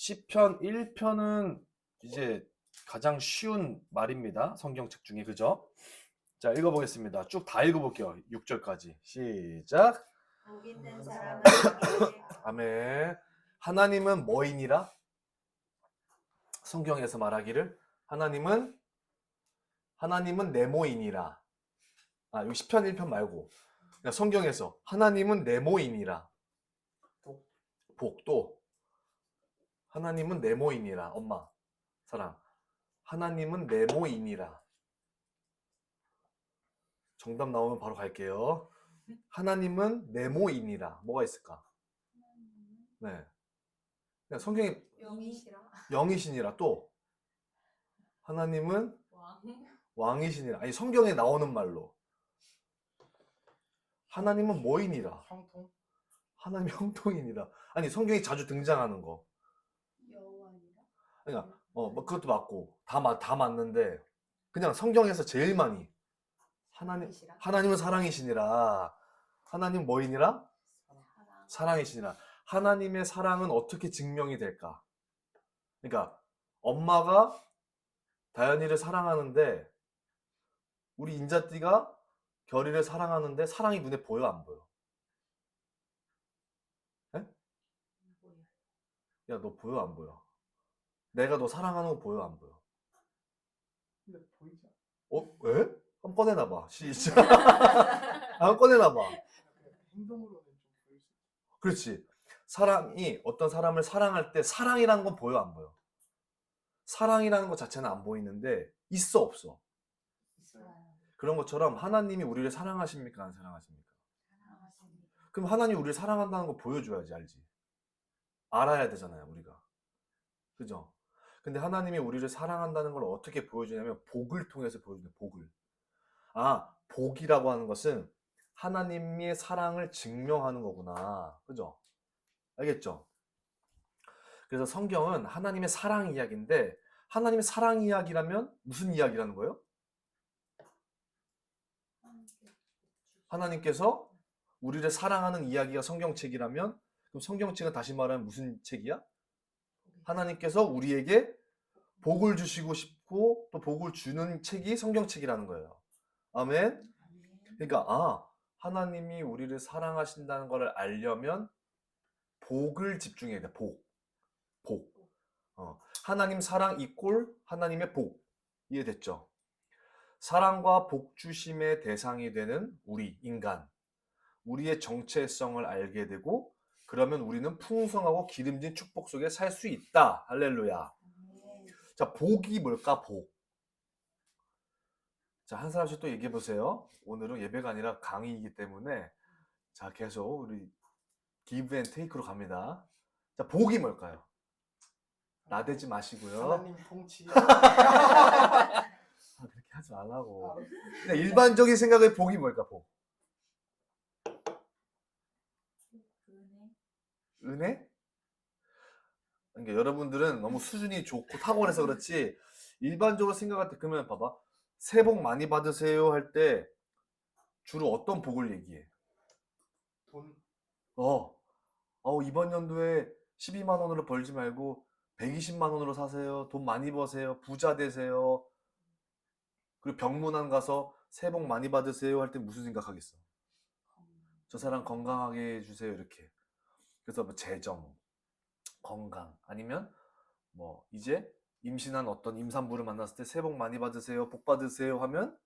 시편 1편은 이제 가장 쉬운 말입니다. 성경책 중에. 그죠? 자, 읽어보겠습니다. 쭉 다 읽어볼게요. 6절까지. 시작. 복 있는 사람은 내게 아멘. 하나님은 뭐이니라? 성경에서 말하기를 하나님은 네모이니라. 여기 시편 1편 말고 그냥 성경에서 하나님은 네모이니라. 복도 하나님은 네모이니라. 엄마 사랑. 하나님은 네모이니라. 정답 나오면 바로 갈게요. 하나님은 네모이니라. 뭐가 있을까? 네. 그냥 성경이 영이시라 영이시니라. 또 하나님은 왕 왕이시니라. 아니 성경에 나오는 말로 하나님은 뭐이니라. 형통? 하나님 형통이니라. 아니 성경이 자주 등장하는 거. 여호와니라 그러니까 뭐 그것도 맞고 다 맞는데 그냥 성경에서 제일 많이 하나님은 사랑이시니라. 하나님 뭐이니라? 사랑이시니라. 하나님의 사랑은 어떻게 증명이 될까? 그러니까 엄마가 다현이를 사랑하는데 우리 인자띠가 결이를 사랑하는데 사랑이 눈에 보여 안 보여? 에? 야, 너 보여 안 보여? 내가 너 사랑하는 거 보여 안 보여? 근데 보이지 않아. 왜? 한번 꺼내놔봐. 시작. 한번 꺼내놔봐. 행동으로는 좀 보일 수 있어. 그렇지. 사랑이 어떤 사람을 사랑할 때 사랑이라는 건 보여 안 보여? 사랑이라는 것 자체는 안 보이는데 있어 없어? 있어요. 그런 것처럼 하나님이 우리를 사랑하십니까? 안 사랑하십니까? 사랑하십니다. 그럼 하나님이 우리를 사랑한다는 거 보여줘야지. 알지? 알아야 되잖아요 우리가. 그죠? 근데 하나님이 우리를 사랑한다는 걸 어떻게 보여주냐면 복을 통해서 보여주는 복을. 복이라고 하는 것은 하나님의 사랑을 증명하는 거구나. 그죠? 알겠죠? 그래서 성경은 하나님의 사랑 이야기인데 하나님의 사랑 이야기라면 무슨 이야기라는 거예요? 하나님께서 우리를 사랑하는 이야기가 성경책이라면 그럼 성경책은 다시 말하면 무슨 책이야? 하나님께서 우리에게 복을 주시고 싶고 또 복을 주는 책이 성경책이라는 거예요. 아멘. 그러니까 하나님이 우리를 사랑하신다는 것을 알려면 복을 집중해야 돼. 복. 하나님 사랑 이꼴 하나님의 복. 이해됐죠? 사랑과 복 주심의 대상이 되는 우리 인간. 우리의 정체성을 알게 되고 그러면 우리는 풍성하고 기름진 축복 속에 살 수 있다. 할렐루야. 자, 복이 뭘까? 복. 자, 한 사람씩 또 얘기해 보세요. 오늘은 예배가 아니라 강의이기 때문에 자, 계속 우리 기브 앤 테이크로 갑니다. 자, 복이 뭘까요? 나대지 마시고요. 하나님 통치. 그렇게 하지 말라고. 그냥 일반적인 생각의 복이 뭘까? 복. 은혜? 그러니까 여러분들은 너무 수준이 좋고 탁월해서 그렇지 일반적으로 생각할 때 그러면 봐봐. 새해 복 많이 받으세요 할 때 주로 어떤 복을 얘기해? 돈. 이번 연도에 12만 원으로 벌지 말고 120만 원으로 사세요. 돈 많이 버세요. 부자 되세요. 그리고 병문안 가서 새해 복 많이 받으세요 할 때 무슨 생각하겠어? 저 사람 건강하게 해주세요 이렇게. 그래서 뭐 재정, 건강 아니면 뭐 이제 임신한 어떤 임산부를 만났을 때 새해 복 많이 받으세요. 복 받으세요 하면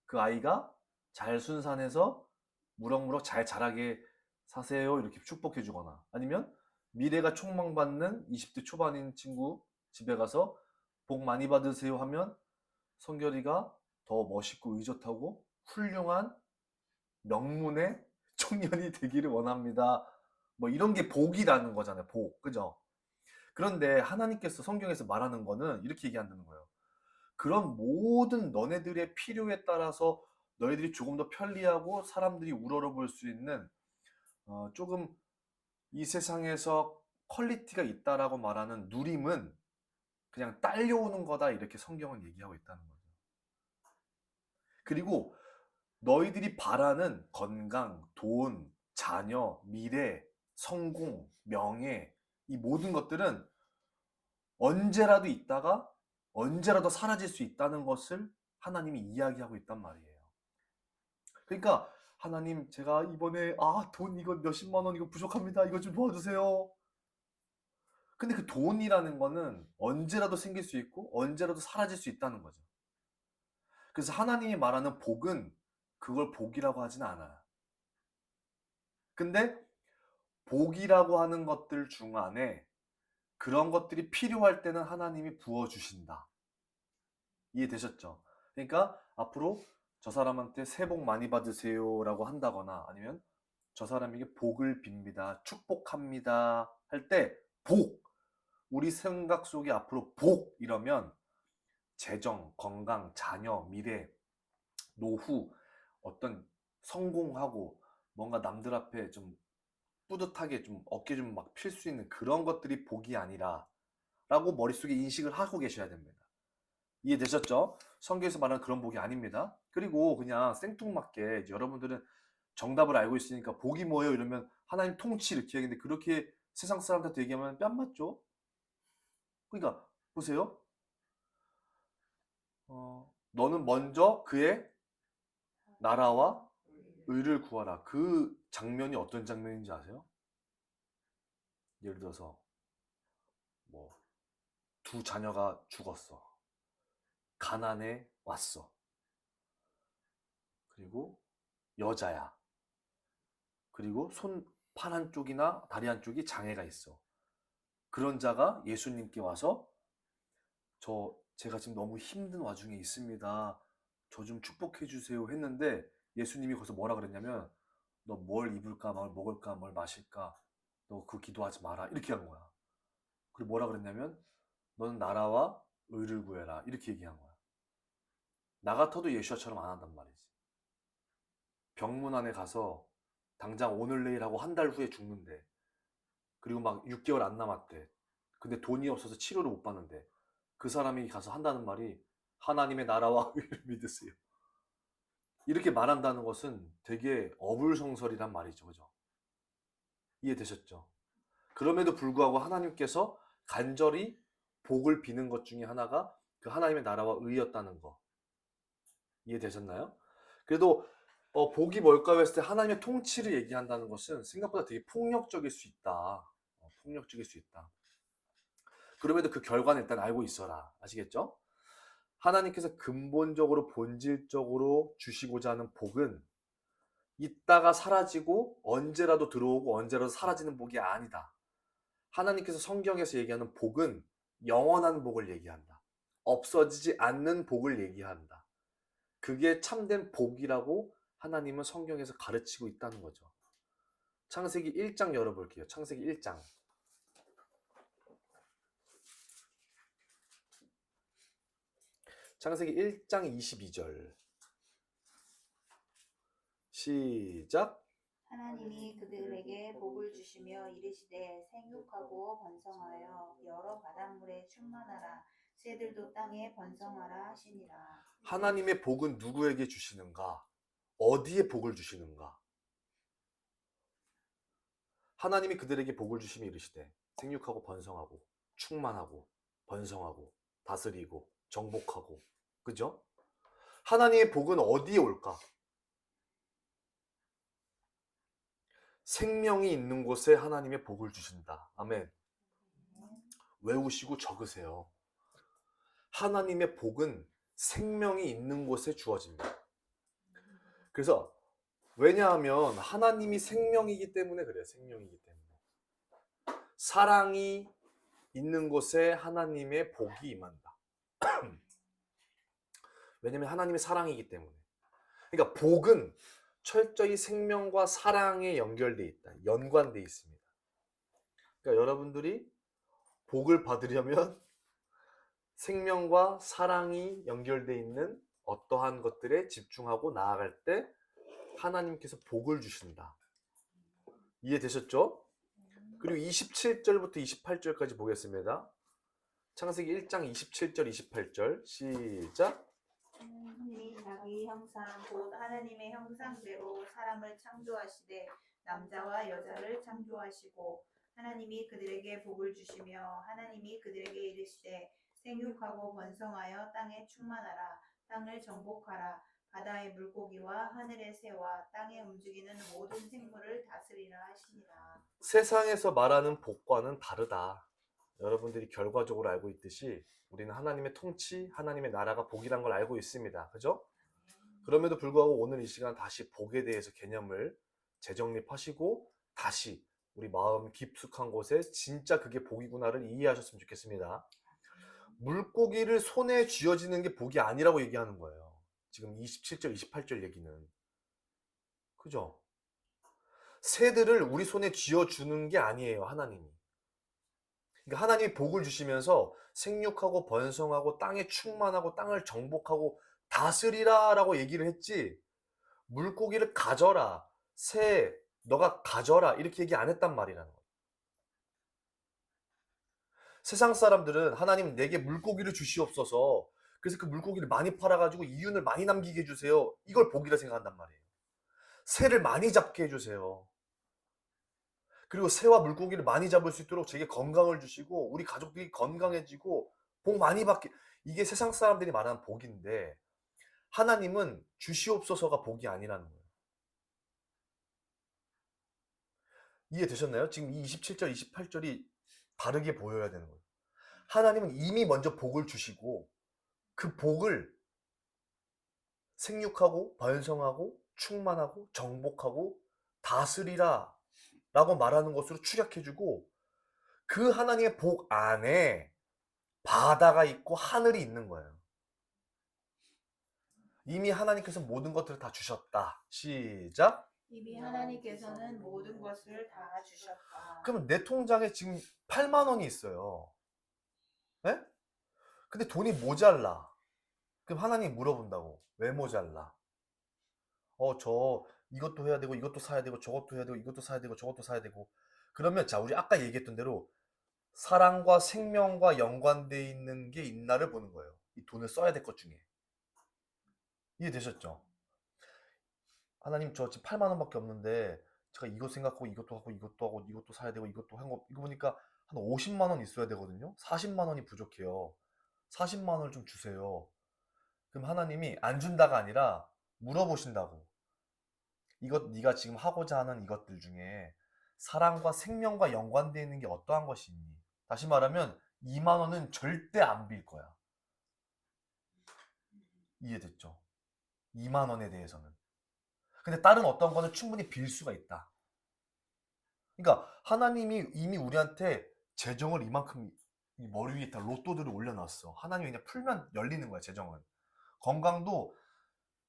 그 아이가 잘 순산해서 무럭무럭 잘 자라게 사세요 이렇게 축복해 주거나 아니면 미래가 촉망받는 20대 초반인 친구 집에 가서 복 많이 받으세요 하면 성결이가 더 멋있고 의젓하고 훌륭한 명문의 청년이 되기를 원합니다. 뭐 이런 게 복이라는 거잖아요. 복. 그죠? 그런데 하나님께서 성경에서 말하는 거는 이렇게 얘기한다는 거예요. 그런 모든 너네들의 필요에 따라서 너희들이 조금 더 편리하고 사람들이 우러러볼 수 있는 조금 이 세상에서 퀄리티가 있다라고 말하는 누림은 그냥 딸려오는 거다 이렇게 성경은 얘기하고 있다는 거죠. 그리고 너희들이 바라는 건강, 돈, 자녀, 미래, 성공, 명예 이 모든 것들은 언제라도 있다가 언제라도 사라질 수 있다는 것을 하나님이 이야기하고 있단 말이에요. 그러니까 하나님, 제가 이번에 돈 이거 몇십만 원 이거 부족합니다. 이거 좀 도와주세요. 근데 그 돈이라는 거는 언제라도 생길 수 있고 언제라도 사라질 수 있다는 거죠. 그래서 하나님이 말하는 복은 그걸 복이라고 하진 않아요. 근데 복이라고 하는 것들 중 안에 그런 것들이 필요할 때는 하나님이 부어주신다. 이해되셨죠? 그러니까 앞으로 저 사람한테 새해 복 많이 받으세요 라고 한다거나 아니면 저 사람에게 복을 빕니다, 축복합니다 할 때 복, 우리 생각 속에 앞으로 복 이러면 재정, 건강, 자녀, 미래, 노후, 어떤 성공하고 뭔가 남들 앞에 좀 뿌듯하게 좀 어깨 좀 막 필 수 있는 그런 것들이 복이 아니라 라고 머릿속에 인식을 하고 계셔야 됩니다. 이해되셨죠? 성경에서 말하는 그런 복이 아닙니다. 그리고 그냥 생뚱맞게 여러분들은 정답을 알고 있으니까 복이 뭐예요? 이러면 하나님 통치 이렇게 얘기하는데 그렇게 세상 사람들한테 얘기하면 뺨 맞죠? 그러니까 보세요. 너는 먼저 그의 나라와 의를 구하라. 그 장면이 어떤 장면인지 아세요? 예를 들어서 뭐 두 자녀가 죽었어. 가난해 왔어. 그리고 여자야. 그리고 팔 한쪽이나 다리 한쪽이 장애가 있어. 그런 자가 예수님께 와서 제가 지금 너무 힘든 와중에 있습니다. 저 좀 축복해 주세요 했는데 예수님이 거기서 뭐라 그랬냐면 너 뭘 입을까 뭘 먹을까 뭘 마실까 너 그 기도하지 마라 이렇게 한 거야. 그리고 뭐라 그랬냐면 너는 나라와 의를 구해라 이렇게 얘기한 거야. 나 같아도 예수와처럼 안 한단 말이지. 병문 안에 가서 당장 오늘 내일 하고 한 달 후에 죽는데 그리고 막 6개월 안 남았대. 근데 돈이 없어서 치료를 못 받는데 그 사람이 가서 한다는 말이 하나님의 나라와 의를 믿으세요. 이렇게 말한다는 것은 되게 어불성설이란 말이죠. 그죠? 이해되셨죠? 그럼에도 불구하고 하나님께서 간절히 복을 비는 것 중에 하나가 그 하나님의 나라와 의였다는 거. 이해되셨나요? 그래도 복이 뭘까요 했을 때 하나님의 통치를 얘기한다는 것은 생각보다 되게 폭력적일 수 있다. 폭력적일 수 있다. 그럼에도 그 결과는 일단 알고 있어라. 아시겠죠? 하나님께서 근본적으로 본질적으로 주시고자 하는 복은 있다가 사라지고 언제라도 들어오고 언제라도 사라지는 복이 아니다. 하나님께서 성경에서 얘기하는 복은 영원한 복을 얘기한다. 없어지지 않는 복을 얘기한다. 그게 참된 복이라고 하나님은 성경에서 가르치고 있다는 거죠. 창세기 1장 열어볼게요. 창세기 1장. 창세기 1장 22절. 시작. 하나님이 그들에게 복을 주시며 이르시되 생육하고 번성하여 여러 바닷물에 충만하라. 새들도 땅에 번성하라 하시니라. 하나님의 복은 누구에게 주시는가? 어디에 복을 주시는가? 하나님이 그들에게 복을 주시며 이르시되 생육하고 번성하고 충만하고 번성하고 다스리고 정복하고. 그죠? 하나님의 복은 어디에 올까? 생명이 있는 곳에 하나님의 복을 주신다. 아멘. 외우시고 적으세요. 하나님의 복은 생명이 있는 곳에 주어집니다. 그래서 왜냐하면 하나님이 생명이기 때문에 그래요. 생명이기 때문에. 사랑이 있는 곳에 하나님의 복이 임한다. 왜냐하면 하나님이 사랑이기 때문에. 그러니까 복은 철저히 생명과 사랑에 연결돼 있다. 연관돼 있습니다. 그러니까 여러분들이 복을 받으려면 생명과 사랑이 연결돼 있는 어떠한 것들에 집중하고 나아갈 때 하나님께서 복을 주신다. 이해되셨죠? 그리고 27절부터 28절까지 보겠습니다. 창세기 1장 27절 28절 시작. 하나님이 자기 형상 곧 하나님의 형상대로 사람을 창조하시되 남자와 여자를 창조하시고 하나님이 그들에게 복을 주시며 하나님이 그들에게 이르시되 생육하고 번성하여 땅에 충만하라. 땅을 정복하라. 바다의 물고기와 하늘의 새와 땅에 움직이는 모든 생물을 다스리라 하시니라. 세상에서 말하는 복과는 다르다. 여러분들이 결과적으로 알고 있듯이 우리는 하나님의 통치, 하나님의 나라가 복이란 걸 알고 있습니다. 그죠? 그럼에도 불구하고 오늘 이 시간 다시 복에 대해서 개념을 재정립하시고 다시 우리 마음 깊숙한 곳에 진짜 그게 복이구나를 이해하셨으면 좋겠습니다. 물고기를 손에 쥐어지는 게 복이 아니라고 얘기하는 거예요. 지금 27절, 28절 얘기는. 그죠? 새들을 우리 손에 쥐어주는 게 아니에요, 하나님이. 그러니까 하나님이 복을 주시면서 생육하고 번성하고 땅에 충만하고 땅을 정복하고 다스리라 라고 얘기를 했지, 물고기를 가져라, 새 너가 가져라 이렇게 얘기 안 했단 말이라는 거예요. 세상 사람들은 하나님 내게 물고기를 주시옵소서, 그래서 그 물고기를 많이 팔아가지고 이윤을 많이 남기게 해주세요, 이걸 복이라 생각한단 말이에요. 새를 많이 잡게 해주세요. 그리고 새와 물고기를 많이 잡을 수 있도록 제게 건강을 주시고 우리 가족들이 건강해지고 복 많이 받게, 이게 세상 사람들이 말하는 복인데 하나님은 주시옵소서가 복이 아니라는 거예요. 이해되셨나요? 지금 이 27절, 28절이 다르게 보여야 되는 거예요. 하나님은 이미 먼저 복을 주시고 그 복을 생육하고 번성하고 충만하고 정복하고 다스리라 라고 말하는 것으로 축약해주고, 그 하나님의 복 안에 바다가 있고 하늘이 있는 거예요. 이미 하나님께서 모든 것들을 다 주셨다. 시작. 이미 하나님께서는 모든 것을 다 주셨다. 그러면 내 통장에 지금 8만 원이 있어요. 네? 근데 돈이 모자라. 그럼 하나님 물어본다고. 왜 모자라? 저 이것도 해야 되고 이것도 사야 되고 저것도 해야 되고 이것도 사야 되고 저것도 사야 되고. 그러면 자, 우리 아까 얘기했던 대로 사랑과 생명과 연관되어 있는 게 있나를 보는 거예요. 이 돈을 써야 될 것 중에. 이해되셨죠? 하나님 저 지금 8만 원밖에 없는데 제가 이거 생각하고 이것도 하고 이것도 하고 이것도 사야 되고 이것도 한 거, 이거 보니까 한 50만 원 있어야 되거든요. 40만 원이 부족해요. 40만 원을 좀 주세요. 그럼 하나님이 안 준다가 아니라 물어보신다고. 이것 네가 지금 하고자 하는 이것들 중에 사랑과 생명과 연관되어 있는 게 어떠한 것이 있니? 다시 말하면 2만 원은 절대 안 빌 거야. 이해됐죠? 2만 원에 대해서는. 근데 다른 어떤 거는 충분히 빌 수가 있다. 그러니까 하나님이 이미 우리한테 재정을 이만큼 이 머리 위에 다 로또들을 올려놨어. 하나님이 그냥 풀면 열리는 거야, 재정은. 건강도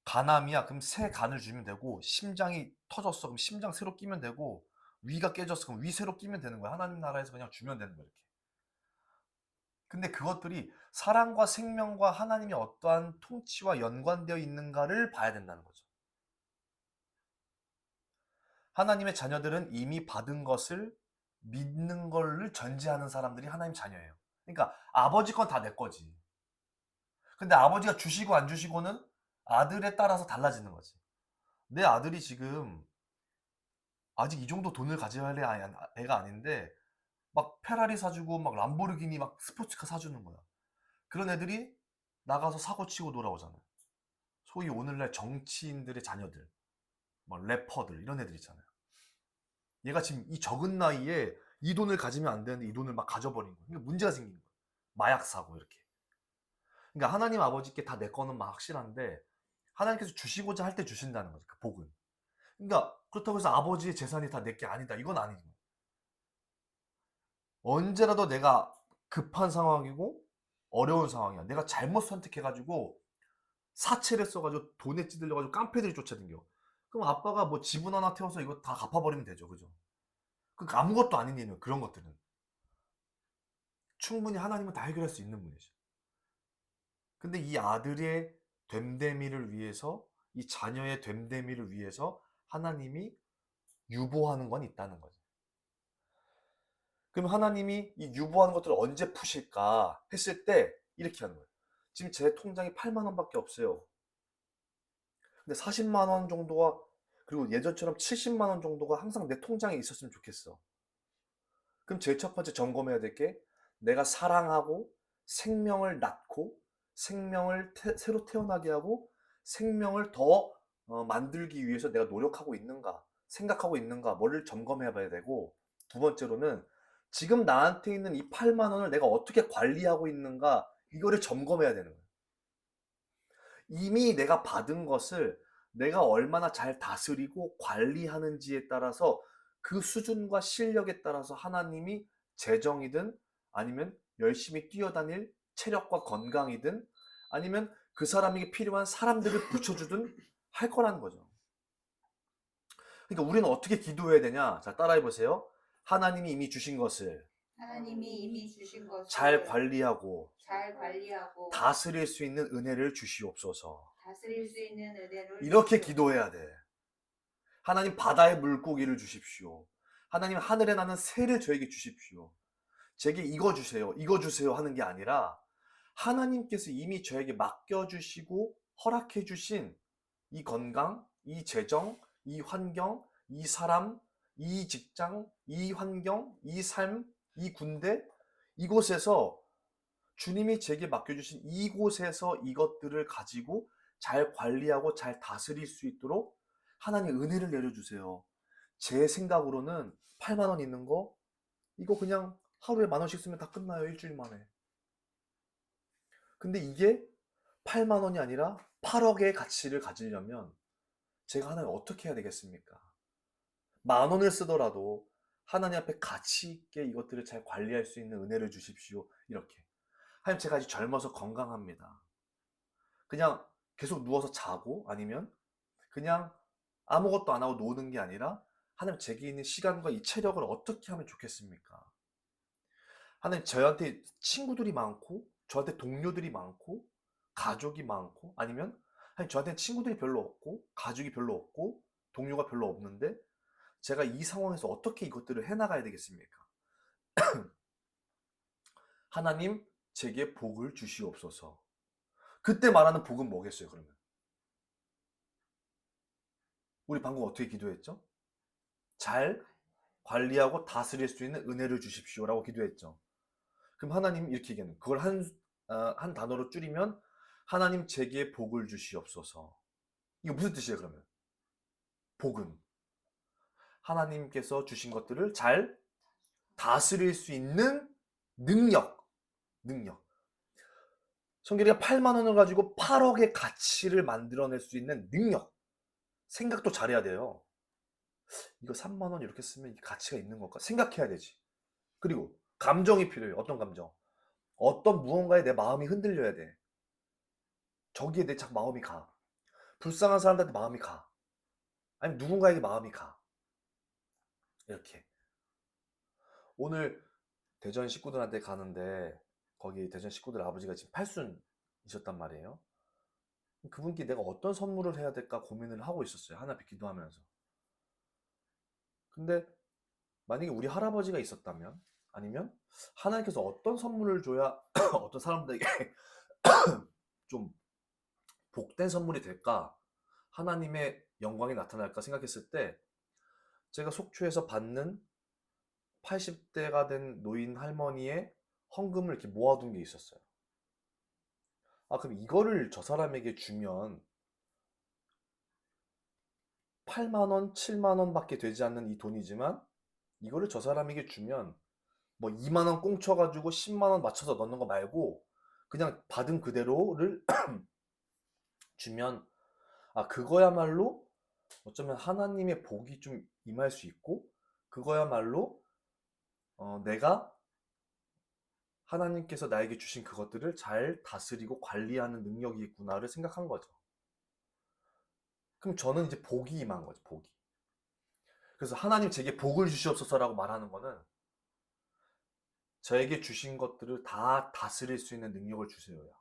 간암이야. 그럼 새 간을 주면 되고, 심장이 터졌어. 그럼 심장 새로 끼면 되고, 위가 깨졌어. 그럼 위 새로 끼면 되는 거야. 하나님 나라에서 그냥 주면 되는 거야, 이렇게. 근데 그것들이 사랑과 생명과 하나님이 어떠한 통치와 연관되어 있는가를 봐야 된다는 거죠. 하나님의 자녀들은 이미 받은 것을 믿는 걸를 전제하는 사람들이 하나님 자녀예요. 그러니까 아버지 건 다 내 거지. 근데 아버지가 주시고 안 주시고는 아들에 따라서 달라지는 거지. 내 아들이 지금 아직 이 정도 돈을 가져야 할 애가 아닌데 막 페라리 사주고 막 람보르기니 막 스포츠카 사주는 거야. 그런 애들이 나가서 사고 치고 돌아오잖아요. 소위 오늘날 정치인들의 자녀들, 막 래퍼들 이런 애들 있잖아요. 얘가 지금 이 적은 나이에 이 돈을 가지면 안 되는데 이 돈을 막 가져버린 거예요. 그러니까 문제가 생긴 거예요. 마약 사고 이렇게. 그러니까 하나님 아버지께 다 내 거는 막 확실한데 하나님께서 주시고자 할 때 주신다는 거죠. 그 복은. 그러니까 그렇다고 해서 아버지의 재산이 다 내 게 아니다, 이건 아니죠. 언제라도 내가 급한 상황이고 어려운 상황이야. 내가 잘못 선택해가지고 사채를 써가지고 돈에 찌들려가지고 깡패들이 쫓아다녀. 그럼 아빠가 뭐 지분 하나 태워서 이거 다 갚아버리면 되죠. 그죠? 그러니까 아무것도 아닌 일이에요. 그런 것들은. 충분히 하나님은 다 해결할 수 있는 분이죠. 근데 이 아들의 됨됨이를 위해서, 이 자녀의 됨됨이를 위해서 하나님이 유보하는 건 있다는 거죠. 그럼 하나님이 이 유보하는 것들을 언제 푸실까 했을 때 이렇게 하는 거예요. 지금 제 통장에 8만 원밖에 없어요. 근데 40만 원 정도가, 그리고 예전처럼 70만 원 정도가 항상 내 통장에 있었으면 좋겠어. 그럼 제일 첫 번째 점검해야 될 게 내가 사랑하고 생명을 낳고 생명을 새로 태어나게 하고 생명을 더 만들기 위해서 내가 노력하고 있는가 생각하고 있는가 뭐를 점검해 봐야 되고 두 번째로는 지금 나한테 있는 이 8만 원을 내가 어떻게 관리하고 있는가 이거를 점검해야 되는 거예요. 이미 내가 받은 것을 내가 얼마나 잘 다스리고 관리하는지에 따라서 그 수준과 실력에 따라서 하나님이 재정이든 아니면 열심히 뛰어다닐 체력과 건강이든 아니면 그 사람에게 필요한 사람들을 붙여주든 할 거라는 거죠. 그러니까 우리는 어떻게 기도해야 되냐? 자, 따라해 보세요. 하나님이 이미 주신 것을 하나님이 이미 주신 것을 잘 관리하고 잘 관리하고 다스릴 수 있는 은혜를 주시옵소서. 다스릴 수 있는 은혜를 이렇게 주시옵소서. 기도해야 돼. 하나님 바다의 물고기를 주십시오. 하나님 하늘에 나는 새를 저에게 주십시오. 제게 이거 주세요 하는 게 아니라 하나님께서 이미 저에게 맡겨주시고 허락해주신 이 건강, 이 재정, 이 환경, 이 사람, 이 직장, 이 환경, 이 삶, 이 군대, 이곳에서 주님이 제게 맡겨주신 이곳에서 이것들을 가지고 잘 관리하고 잘 다스릴 수 있도록 하나님 은혜를 내려주세요. 제 생각으로는 8만 원 있는 거 이거 그냥 하루에 10,000원씩 쓰면 다 끝나요. 일주일 만에. 근데 이게 8만 원이 아니라 8억의 가치를 가지려면 제가 하나님 어떻게 해야 되겠습니까? 10,000원을 쓰더라도 하나님 앞에 가치 있게 이것들을 잘 관리할 수 있는 은혜를 주십시오. 이렇게. 하나님 제가 아직 젊어서 건강합니다. 그냥 계속 누워서 자고 아니면 그냥 아무것도 안 하고 노는 게 아니라 하나님 제게 있는 시간과 이 체력을 어떻게 하면 좋겠습니까? 하나님 저한테 친구들이 많고 저한테 동료들이 많고 가족이 많고 아니면 하나님 저한테는 친구들이 별로 없고 가족이 별로 없고 동료가 별로 없는데 제가 이 상황에서 어떻게 이것들을 해나가야 되겠습니까? 하나님 제게 복을 주시옵소서. 그때 말하는 복은 뭐겠어요, 그러면? 우리 방금 어떻게 기도했죠? 잘 관리하고 다스릴 수 있는 은혜를 주십시오라고 기도했죠. 그럼 하나님 이렇게 얘기하는 그걸 한 단어로 줄이면 하나님 제게 복을 주시옵소서. 이거 무슨 뜻이에요, 그러면? 복은 하나님께서 주신 것들을 잘 다스릴 수 있는 능력. 성결이가 8만 원을 가지고 8억의 가치를 만들어낼 수 있는 능력. 생각도 잘해야 돼요. 이거 3만 원 이렇게 쓰면 가치가 있는 걸까? 생각해야 되지. 그리고 감정이 필요해요. 어떤 감정? 어떤 무언가에 내 마음이 흔들려야 돼. 저기에 내 자꾸 마음이 가. 불쌍한 사람들한테 마음이 가. 아니면 누군가에게 마음이 가. 이렇게. 오늘 대전 식구들한테 가는데 거기 대전 식구들 아버지가 지금 팔순이셨단 말이에요. 그분께 내가 어떤 선물을 해야 될까 고민을 하고 있었어요. 하나 앞에 기도하면서. 근데 만약에 우리 할아버지가 있었다면 아니면 하나님께서 어떤 선물을 줘야 어떤 사람들에게 좀 복된 선물이 될까? 하나님의 영광이 나타날까 생각했을 때 제가 속초에서 받는 80대가 된 노인 할머니의 헌금을 이렇게 모아둔 게 있었어요. 아, 그럼 이거를 저 사람에게 주면 8만 원, 7만 원밖에 되지 않는 이 돈이지만 이거를 저 사람에게 주면 뭐 2만 원 꽁쳐가지고 10만 원 맞춰서 넣는 거 말고 그냥 받은 그대로를 주면 아, 그거야말로 어쩌면 하나님의 복이 좀 임할 수 있고 그거야말로 내가 하나님께서 나에게 주신 그것들을 잘 다스리고 관리하는 능력이 있구나를 생각한 거죠. 그럼 저는 이제 복이 임한 거죠, 복이. 그래서 하나님 제게 복을 주시옵소서라고 말하는 거는 저에게 주신 것들을 다 다스릴 수 있는 능력을 주세요야.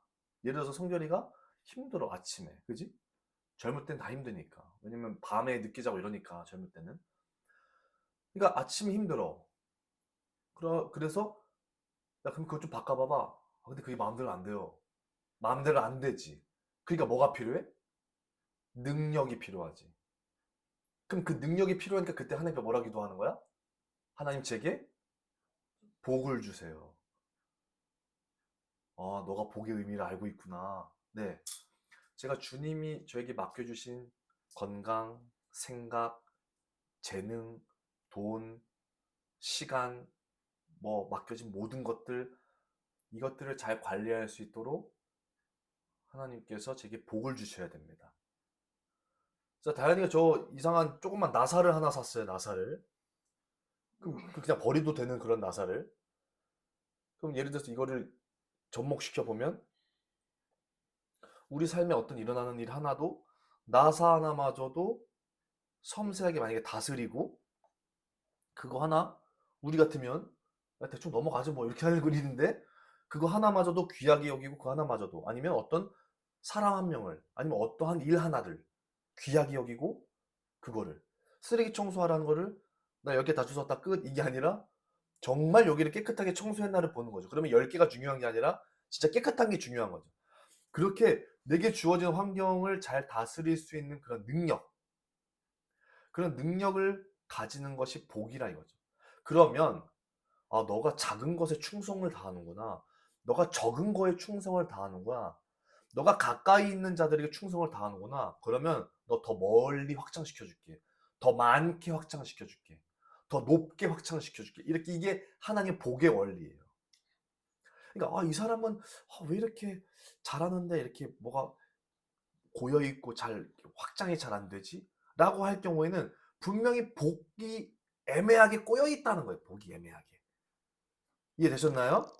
예를 들어서 성결이가 힘들어, 아침에. 그지? 젊을 땐 다 힘드니까. 왜냐면 밤에 늦게 자고 이러니까, 젊을 때는. 그러니까 아침에 힘들어. 그래서 야, 그럼 그거 좀 바꿔봐봐. 아, 근데 그게 마음대로 안 돼요. 마음대로 안 되지. 그러니까 뭐가 필요해? 능력이 필요하지. 그럼 그 능력이 필요하니까 그때 하나님께 뭐라 기도하는 거야? 하나님 제게 복을 주세요. 아, 너가 복의 의미를 알고 있구나. 네. 제가 주님이 저에게 맡겨주신 건강, 생각, 재능, 돈, 시간, 뭐 맡겨진 모든 것들, 이것들을 잘 관리할 수 있도록 하나님께서 제게 복을 주셔야 됩니다. 그래서 다현이가 저 이상한 조그만 나사를 하나 샀어요. 나사를. 그럼 그냥 버려도 되는 그런 나사를. 그럼 예를 들어서 이거를 접목시켜 보면 우리 삶에 어떤 일어나는 일 하나도 나사 하나마저도 섬세하게 만약에 다스리고 그거 하나 우리 같으면 야, 대충 넘어가죠 뭐 이렇게 하는 일인데 그거 하나마저도 귀하게 여기고 그 하나마저도 아니면 어떤 사람 한 명을 아니면 어떠한 일 하나를 귀하게 여기고 그거를 쓰레기 청소하라는 거를 나 10개 다 주웠다 끝 이게 아니라 정말 여기를 깨끗하게 청소했나를 보는 거죠. 그러면 10개가 중요한 게 아니라 진짜 깨끗한 게 중요한 거죠. 그렇게 내게 주어진 환경을 잘 다스릴 수 있는 그런 능력을 가지는 것이 복이라 이거죠. 그러면 아, 너가 작은 것에 충성을 다하는구나. 너가 적은 거에 충성을 다하는구나. 너가 가까이 있는 자들에게 충성을 다하는구나. 그러면 너 더 멀리 확장시켜줄게. 더 많게 확장시켜줄게. 더 높게 확장시켜줄게. 이렇게 이게 하나님의 복의 원리예요. 그러니까 아, 이 사람은 왜 이렇게 잘하는데 이렇게 뭐가 고여있고 잘 확장이 잘 안 되지? 라고 할 경우에는 분명히 복이 애매하게 꼬여있다는 거예요. 복이 애매하게. 이해되셨나요?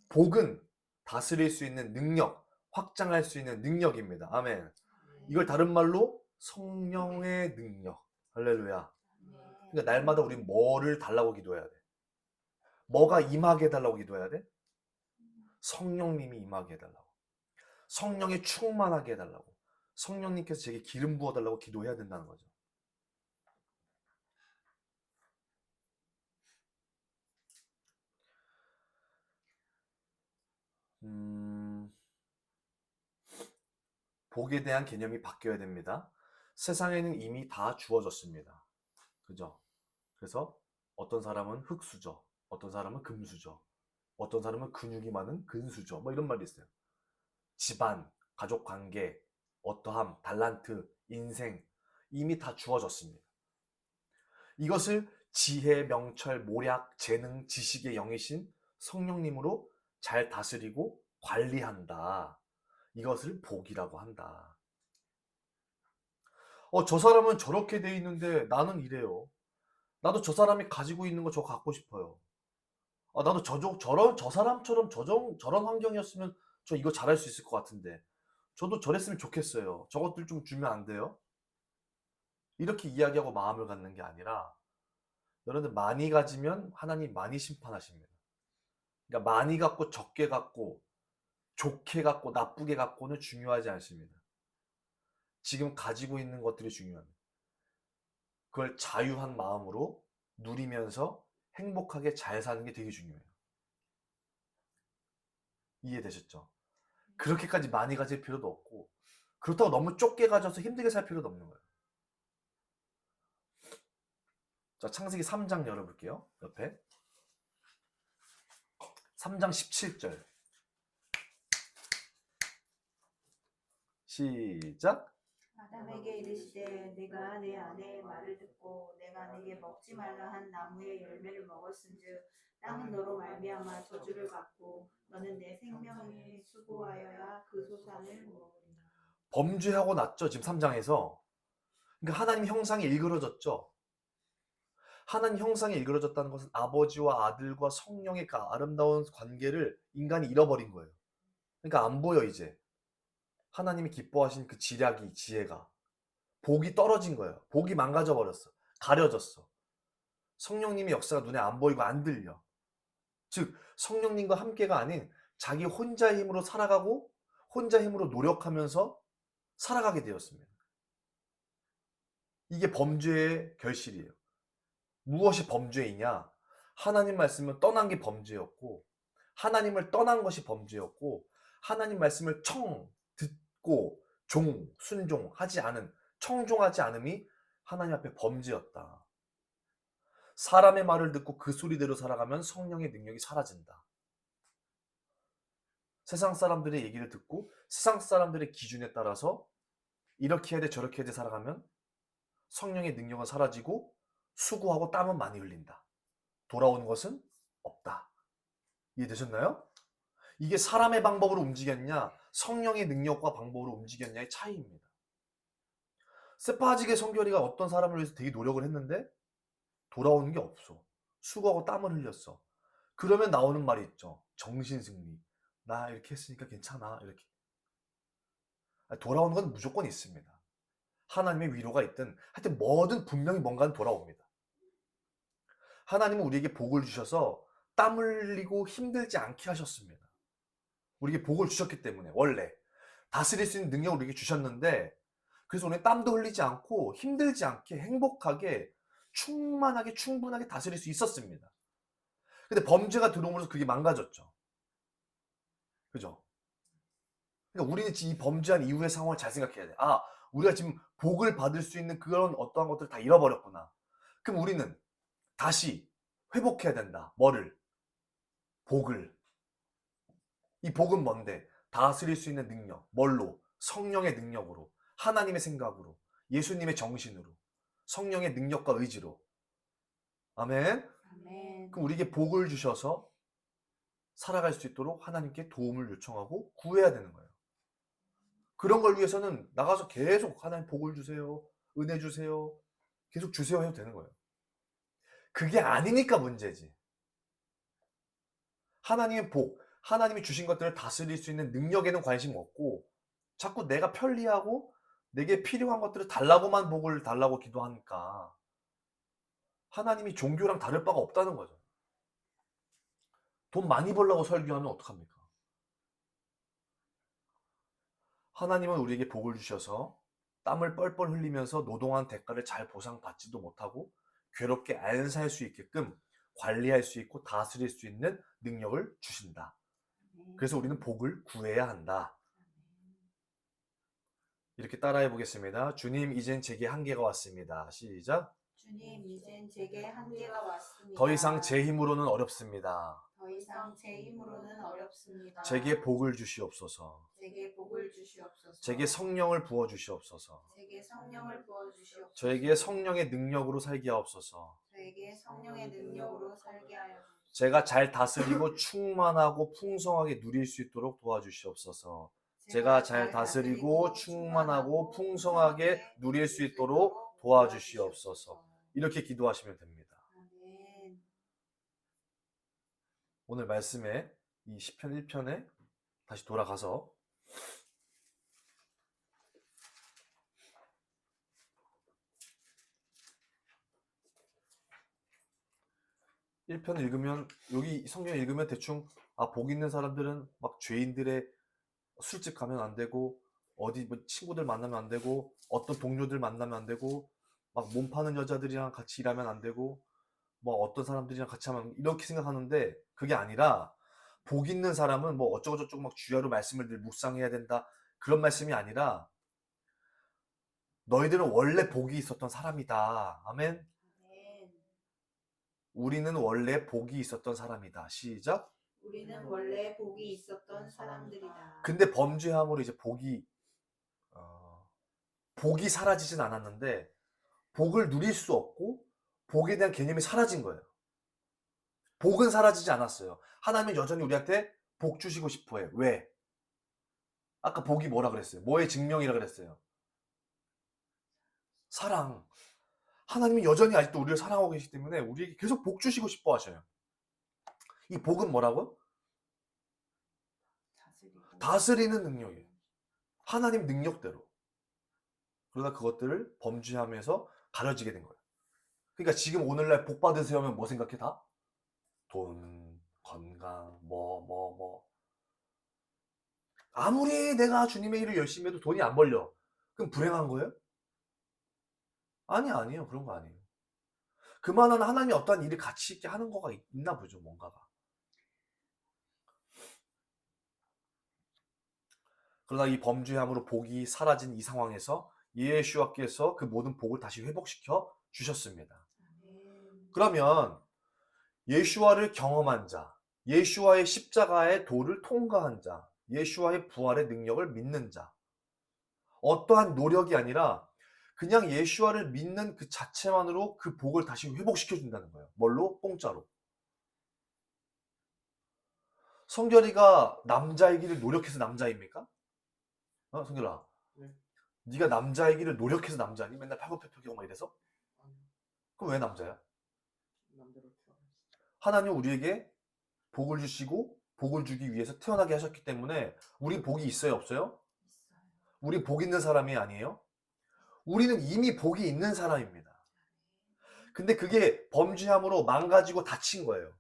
복은 다스릴 수 있는 능력, 확장할 수 있는 능력입니다. 아멘. 이걸 다른 말로 성령의 능력. 할렐루야. 그러니까 날마다 우리 뭐를 달라고 기도해야 돼? 뭐가 임하게 해달라고 기도해야 돼? 성령님이 임하게 해달라고. 성령에 충만하게 해달라고. 성령님께서 제게 기름 부어달라고 기도해야 된다는 거죠. 복에 대한 개념이 바뀌어야 됩니다. 세상에는 이미 다 주어졌습니다. 그죠? 그래서 어떤 사람은 흙수저, 어떤 사람은 금수저, 어떤 사람은 근육이 많은 근수저, 뭐 이런 말이 있어요. 집안, 가족 관계, 어떠함, 달란트, 인생, 이미 다 주어졌습니다. 이것을 지혜, 명철, 모략, 재능, 지식의 영이신 성령님으로 잘 다스리고 관리한다. 이것을 복이라고 한다. 저 사람은 저렇게 돼 있는데 나는 이래요. 나도 저 사람이 가지고 있는 거 저거 갖고 싶어요. 나도 저 사람처럼 저런 환경이었으면 저 이거 잘할 수 있을 것 같은데. 저도 저랬으면 좋겠어요. 저것들 좀 주면 안 돼요? 이렇게 이야기하고 마음을 갖는 게 아니라 여러분들 많이 가지면 하나님 많이 심판하십니다. 그러니까 많이 갖고 적게 갖고 좋게 갖고 나쁘게 갖고는 중요하지 않습니다. 지금 가지고 있는 것들이 중요합니다. 그걸 자유한 마음으로 누리면서 행복하게 잘 사는 게 되게 중요해요. 이해되셨죠? 그렇게까지 많이 가질 필요도 없고 그렇다고 너무 좁게 가져서 힘들게 살 필요도 없는 거예요. 자, 창세기 3장 열어볼게요. 옆에 3장 17절 시작. 아담에게 이르시되 내가 내 아내의 말을 듣고 내가 내게 먹지 말라 한 나무의 열매를 먹었은즉 땅은 너로 말미암아 저주를 받고 너는 내 생명에 수고하여야 그 소산을 먹으리라. 범죄하고 났죠. 지금 3장에서. 그러니까 하나님 형상이 일그러졌죠. 하나님 형상이 일그러졌다는 것은 아버지와 아들과 성령의 그 아름다운 관계를 인간이 잃어버린 거예요. 그러니까 안 보여 이제. 하나님이 기뻐하신 그 지략이 지혜가. 복이 떨어진 거예요. 복이 망가져 버렸어. 가려졌어. 성령님의 역사가 눈에 안 보이고 안 들려. 즉 성령님과 함께가 아닌 자기 혼자의 힘으로 살아가고 혼자 힘으로 노력하면서 살아가게 되었습니다. 이게 범죄의 결실이에요. 무엇이 범죄이냐? 하나님 말씀을 떠난 게 범죄였고 하나님을 떠난 것이 범죄였고 하나님 말씀을 듣고 순종하지 않은 청종하지 않음이 하나님 앞에 범죄였다. 사람의 말을 듣고 그 소리대로 살아가면 성령의 능력이 사라진다. 세상 사람들의 얘기를 듣고 세상 사람들의 기준에 따라서 이렇게 해야 돼 저렇게 해야 돼 살아가면 성령의 능력은 사라지고 수고하고 땀은 많이 흘린다. 돌아오는 것은 없다. 이해되셨나요? 이게 사람의 방법으로 움직였냐 성령의 능력과 방법으로 움직였냐의 차이입니다. 세파지게 성결이가 어떤 사람을 위해서 되게 노력을 했는데 돌아오는 게 없어. 수고하고 땀을 흘렸어. 그러면 나오는 말이 있죠. 정신승리. 나 이렇게 했으니까 괜찮아. 이렇게. 돌아오는 건 무조건 있습니다. 하나님의 위로가 있든 하여튼 뭐든 분명히 뭔가는 돌아옵니다. 하나님은 우리에게 복을 주셔서 땀 흘리고 힘들지 않게 하셨습니다. 우리에게 복을 주셨기 때문에 원래 다스릴 수 있는 능력을 우리에게 주셨는데 그래서 우리는 땀도 흘리지 않고 힘들지 않게 행복하게 충만하게 충분하게 다스릴 수 있었습니다. 근데 범죄가 들어오면서 그게 망가졌죠. 그죠? 그러니까 우리는 이 범죄한 이후의 상황을 잘 생각해야 돼. 아, 우리가 지금 복을 받을 수 있는 그런 어떠한 것들을 다 잃어버렸구나. 그럼 우리는 다시 회복해야 된다. 뭐를? 복을. 이 복은 뭔데? 다스릴 수 있는 능력. 뭘로? 성령의 능력으로. 하나님의 생각으로. 예수님의 정신으로. 성령의 능력과 의지로. 아멘. 아멘. 그럼 우리에게 복을 주셔서 살아갈 수 있도록 하나님께 도움을 요청하고 구해야 되는 거예요. 그런 걸 위해서는 나가서 계속 하나님 복을 주세요. 은혜 주세요. 계속 주세요 해도 되는 거예요. 그게 아니니까 문제지. 하나님의 복, 하나님이 주신 것들을 다스릴 수 있는 능력에는 관심 없고 자꾸 내가 편리하고 내게 필요한 것들을 달라고만 복을 달라고 기도하니까 하나님이 종교랑 다를 바가 없다는 거죠. 돈 많이 벌려고 설교하면 어떡합니까? 하나님은 우리에게 복을 주셔서 땀을 뻘뻘 흘리면서 노동한 대가를 잘 보상받지도 못하고 괴롭게 안 살 수 있게끔 관리할 수 있고 다스릴 수 있는 능력을 주신다. 그래서 우리는 복을 구해야 한다. 이렇게 따라해 보겠습니다. 주님, 이젠 제게 한계가 왔습니다. 시작. 주님, 이젠 제게 한계가 왔습니다. 더 이상 제 힘으로는 어렵습니다. 더 이상 제 힘으로는 어렵습니다. 제게 복을 주시옵소서. 제게 복을 주시옵소서. 제게 성령을 부어 주시옵소서. 제게 성령을 부어 주시옵소서. 저에게 성령의 능력으로 살게 하옵소서. 저에게 성령의 능력으로 살게 하여 주옵소서. 제가 잘 다스리고 충만하고 풍성하게 누릴 수 있도록 도와주시옵소서. 제가 잘 다스리고 충만하고 풍성하게 누릴 수 있도록 도와주시옵소서. 이렇게 기도하시면 됩니다. 아멘. 오늘 말씀에 이 시편 1편에 다시 돌아가서 (1편) 읽으면 여기 성경 읽으면 대충 복 있는 사람들은 막 죄인들의 술집 가면 안 되고 어디 뭐 친구들 만나면 안 되고 어떤 동료들 만나면 안 되고 막 몸 파는 여자들이랑 같이 일하면 안 되고 뭐 어떤 사람들이랑 같이 하면 이렇게 생각하는데 그게 아니라 복 있는 사람은 뭐 어쩌고저쩌고 막 주야로 말씀을 늘 묵상해야 된다 그런 말씀이 아니라 너희들은 원래 복이 있었던 사람이다. 아멘. 아멘. 우리는 원래 복이 있었던 사람이다. 시작. 우리는 원래 복이 있었던 사람들이다. 근데 범죄함으로 이제 복이 사라지진 않았는데 복을 누릴 수 없고 복에 대한 개념이 사라진 거예요. 복은 사라지지 않았어요. 하나님은 여전히 우리한테 복 주시고 싶어 해요. 왜? 아까 복이 뭐라 그랬어요? 뭐의 증명이라 그랬어요? 사랑. 하나님이 여전히 아직도 우리를 사랑하고 계시기 때문에 우리에게 계속 복 주시고 싶어 하셔요. 이 복은 뭐라고? 다스리는 능력이에요. 하나님 능력대로. 그러다 그것들을 범죄하면서 가려지게 된 거예요. 그러니까 지금 오늘날 복 받으세요 하면 뭐 생각해 다? 돈, 건강, 아무리 내가 주님의 일을 열심히 해도 돈이 안 벌려. 그럼 불행한 거예요? 아니에요. 그런 거 아니에요. 그만한 하나님이 어떠한 일을 가치 있게 하는 거가 있나 보죠, 뭔가가. 그러나 이 범죄함으로 복이 사라진 이 상황에서 예수와께서 그 모든 복을 다시 회복시켜 주셨습니다. 그러면 예수와를 경험한 자, 예수와의 십자가의 도를 통과한 자, 예수와의 부활의 능력을 믿는 자, 어떠한 노력이 아니라 그냥 예수와를 믿는 그 자체만으로 그 복을 다시 회복시켜준다는 거예요. 뭘로? 공짜로. 성결이가 남자이기를 노력해서 남자입니까? 성결아. 네. 네가 남자이기를 노력해서 남자니? 맨날 팔굽혀펴기하고 막 이래서? 아니요. 그럼 왜 남자야? 남대로 태어났어요. 하나님 우리에게 복을 주시고 복을 주기 위해서 태어나게 하셨기 때문에 우리 복이 있어요, 없어요? 우리 복 있는 사람이 아니에요? 우리는 이미 복이 있는 사람입니다. 근데 그게 범죄함으로 망가지고 다친 거예요.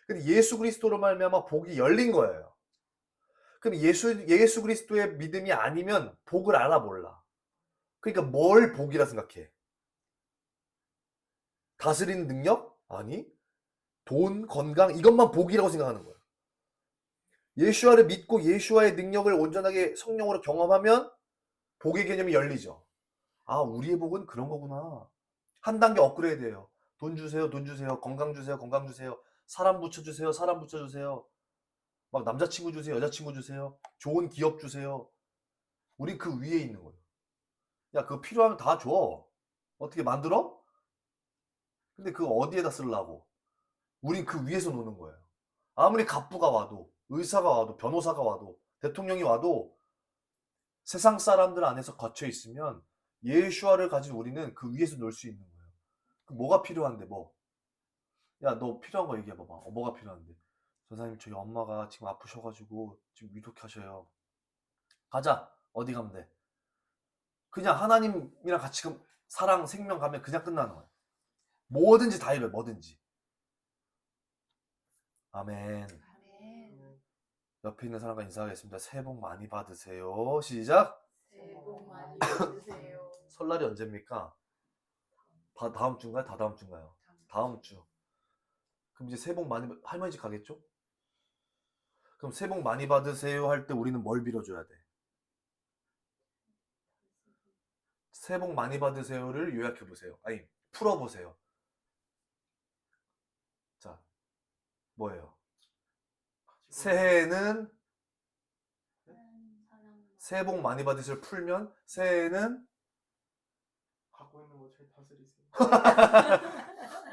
근데 예수 그리스도로 말미암아 복이 열린 거예요. 그럼 예수 그리스도의 믿음이 아니면 복을 알아 몰라. 그러니까 뭘 복이라 생각해? 다스리는 능력? 아니. 돈, 건강 이것만 복이라고 생각하는 거예요. 예수와를 믿고 예수와의 능력을 온전하게 성령으로 경험하면 복의 개념이 열리죠. 아, 우리의 복은 그런 거구나. 한 단계 업그레이드해요. 돈 주세요, 돈 주세요. 건강 주세요, 건강 주세요. 사람 붙여주세요, 사람 붙여주세요. 막 남자친구 주세요, 여자친구 주세요. 좋은 기업 주세요. 우리 그 위에 있는 거예요. 야, 그거 필요하면 다 줘. 어떻게 만들어? 근데 그거 어디에다 쓰려고? 우린 그 위에서 노는 거예요. 아무리 갑부가 와도, 의사가 와도, 변호사가 와도, 대통령이 와도 세상 사람들 안에서 갇혀 있으면 예수와를 가진 우리는 그 위에서 놀 수 있는 거예요. 뭐가 필요한데 뭐? 야, 너 필요한 거 얘기해 봐봐. 뭐가 필요한데? 선생님, 저희 엄마가 지금 아프셔가지고 지금 위독하셔요. 가자. 어디 가면 돼? 그냥 하나님이랑 같이 사랑, 생명 가면 그냥 끝나는 거예요. 뭐든지 다 이뤄요. 뭐든지. 아멘. 아멘. 옆에 있는 사람과 인사하겠습니다. 새해 복 많이 받으세요. 시작. 새해 복 많이 받으세요. 설날이 언제입니까? 다음 주인가요? 다다음 주인가요? 다음 주. 그럼 이제 새해 복 많이 할머니 집 가겠죠? 그럼 새해 복 많이 받으세요 할 때 우리는 뭘 빌어줘야 돼? 새해 복 많이 받으세요를 요약해 보세요. 아니, 풀어 보세요. 자, 뭐예요? 새해에는 새해 복 많이 받으세요 풀면 새해에는 갖고 있는 거 잘 다스리세요.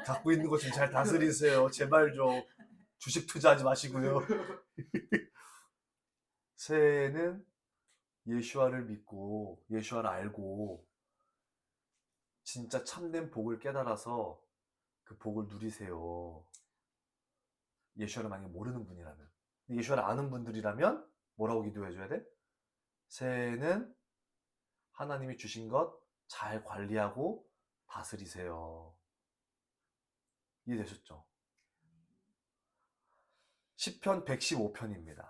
갖고 있는 것 좀 잘 다스리세요. 제발 좀 주식 투자하지 마시고요. 새해에는 예수와를 믿고 예수와를 알고 진짜 참된 복을 깨달아서 그 복을 누리세요. 예수와를 만약에 모르는 분이라면. 예수와를 아는 분들이라면 뭐라고 기도해줘야 돼? 새해에는 하나님이 주신 것 잘 관리하고 다스리세요. 이해되셨죠? 시편 115편입니다.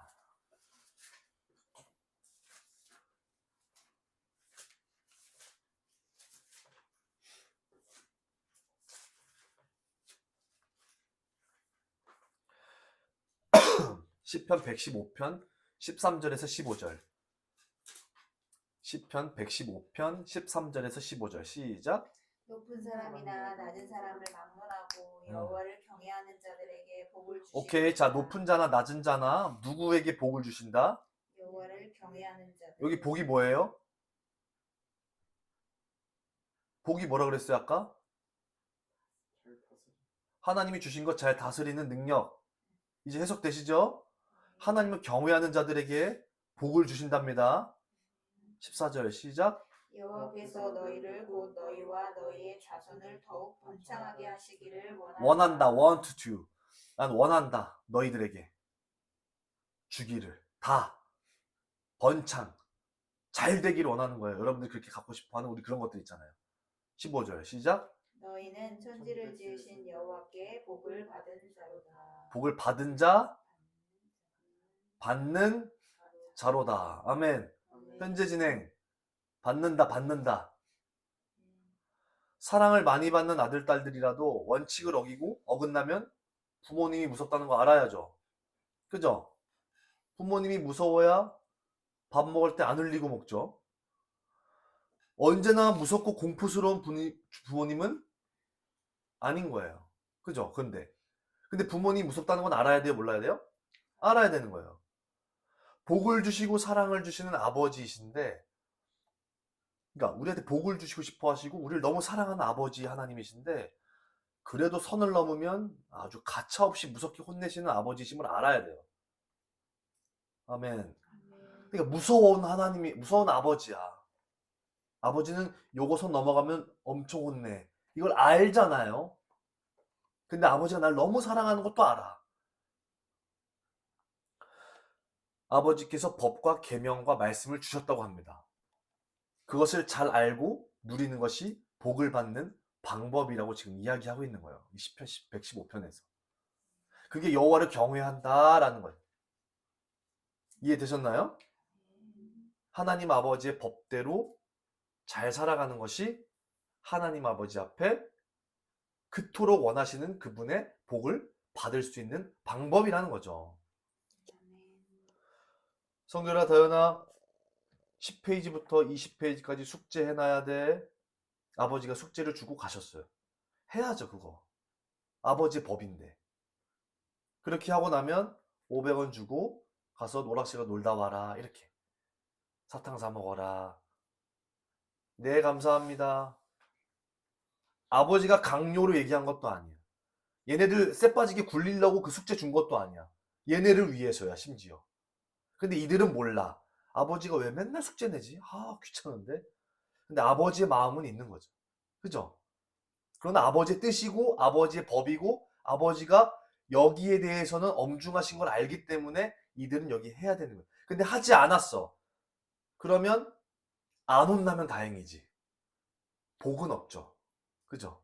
시편 115편 13절에서 15절. 시편 115편 13절에서 15절. 시작. 높은 사람이나 낮은 사람을 막론하고 여호와를 경외하는 자들에게 복을 주시고. 오케이. 자, 높은 자나 낮은 자나 누구에게 복을 주신다? 여호와를 경외하는 자들. 여기 복이 뭐예요? 복이 뭐라 그랬어요 아까? 잘 다스리. 하나님이 주신 것 잘 다스리는 능력. 이제 해석되시죠? 하나님을 경외하는 자들에게 복을 주신답니다. 14절 시작. 여호와께서 너희를 곧 너희와 너희의 자손을 더욱 번창하게 하시기를 원한다. want to. 난 원한다. 너희들에게 주기를. 다. 번창. 잘 되기를 원하는 거예요. 여러분들 그렇게 갖고 싶어하는 우리 그런 것들 있잖아요. 15절 시작. 너희는 천지를 지으신 여호와께 복을 받은 자로다. 복을 받은 자, 받는 자로다. 아멘. 현재 진행. 받는다, 받는다. 사랑을 많이 받는 아들, 딸들이라도 원칙을 어기고 어긋나면 부모님이 무섭다는 거 알아야죠. 그죠? 부모님이 무서워야 밥 먹을 때 안 흘리고 먹죠. 언제나 무섭고 공포스러운 부모님은 아닌 거예요. 그죠? 근데 부모님 무섭다는 건 알아야 돼요? 몰라야 돼요? 알아야 되는 거예요. 복을 주시고 사랑을 주시는 아버지이신데, 그러니까 우리한테 복을 주시고 싶어 하시고 우리를 너무 사랑하는 아버지 하나님이신데, 그래도 선을 넘으면 아주 가차없이 무섭게 혼내시는 아버지이심을 알아야 돼요. 아멘. 아멘. 그러니까 무서운 하나님이, 무서운 아버지야. 아버지는 요거 선 넘어가면 엄청 혼내. 이걸 알잖아요. 근데 아버지가 날 너무 사랑하는 것도 알아. 아버지께서 법과 계명과 말씀을 주셨다고 합니다. 그것을 잘 알고 누리는 것이 복을 받는 방법이라고 지금 이야기하고 있는 거예요. 이 시편 115편에서. 그게 여호와를 경외한다라는 거예요. 이해되셨나요? 하나님 아버지의 법대로 잘 살아가는 것이 하나님 아버지 앞에 그토록 원하시는 그분의 복을 받을 수 있는 방법이라는 거죠. 성결아, 다현아, 10페이지부터 20페이지까지 숙제해놔야 돼. 아버지가 숙제를 주고 가셨어요. 해야죠, 그거. 아버지 법인데. 그렇게 하고 나면 500원 주고 가서 노락실에 놀다 와라. 이렇게. 사탕 사 먹어라. 네, 감사합니다. 아버지가 강요로 얘기한 것도 아니야. 얘네들 쎄 빠지게 굴리려고 그 숙제 준 것도 아니야. 얘네를 위해서야, 심지어. 근데 이들은 몰라. 아버지가 왜 맨날 숙제 내지? 아, 귀찮은데? 근데 아버지의 마음은 있는 거죠. 그죠? 그러나 아버지의 뜻이고 아버지의 법이고 아버지가 여기에 대해서는 엄중하신 걸 알기 때문에 이들은 여기 해야 되는 거예요. 근데 하지 않았어. 그러면 안 혼나면 다행이지. 복은 없죠. 그죠?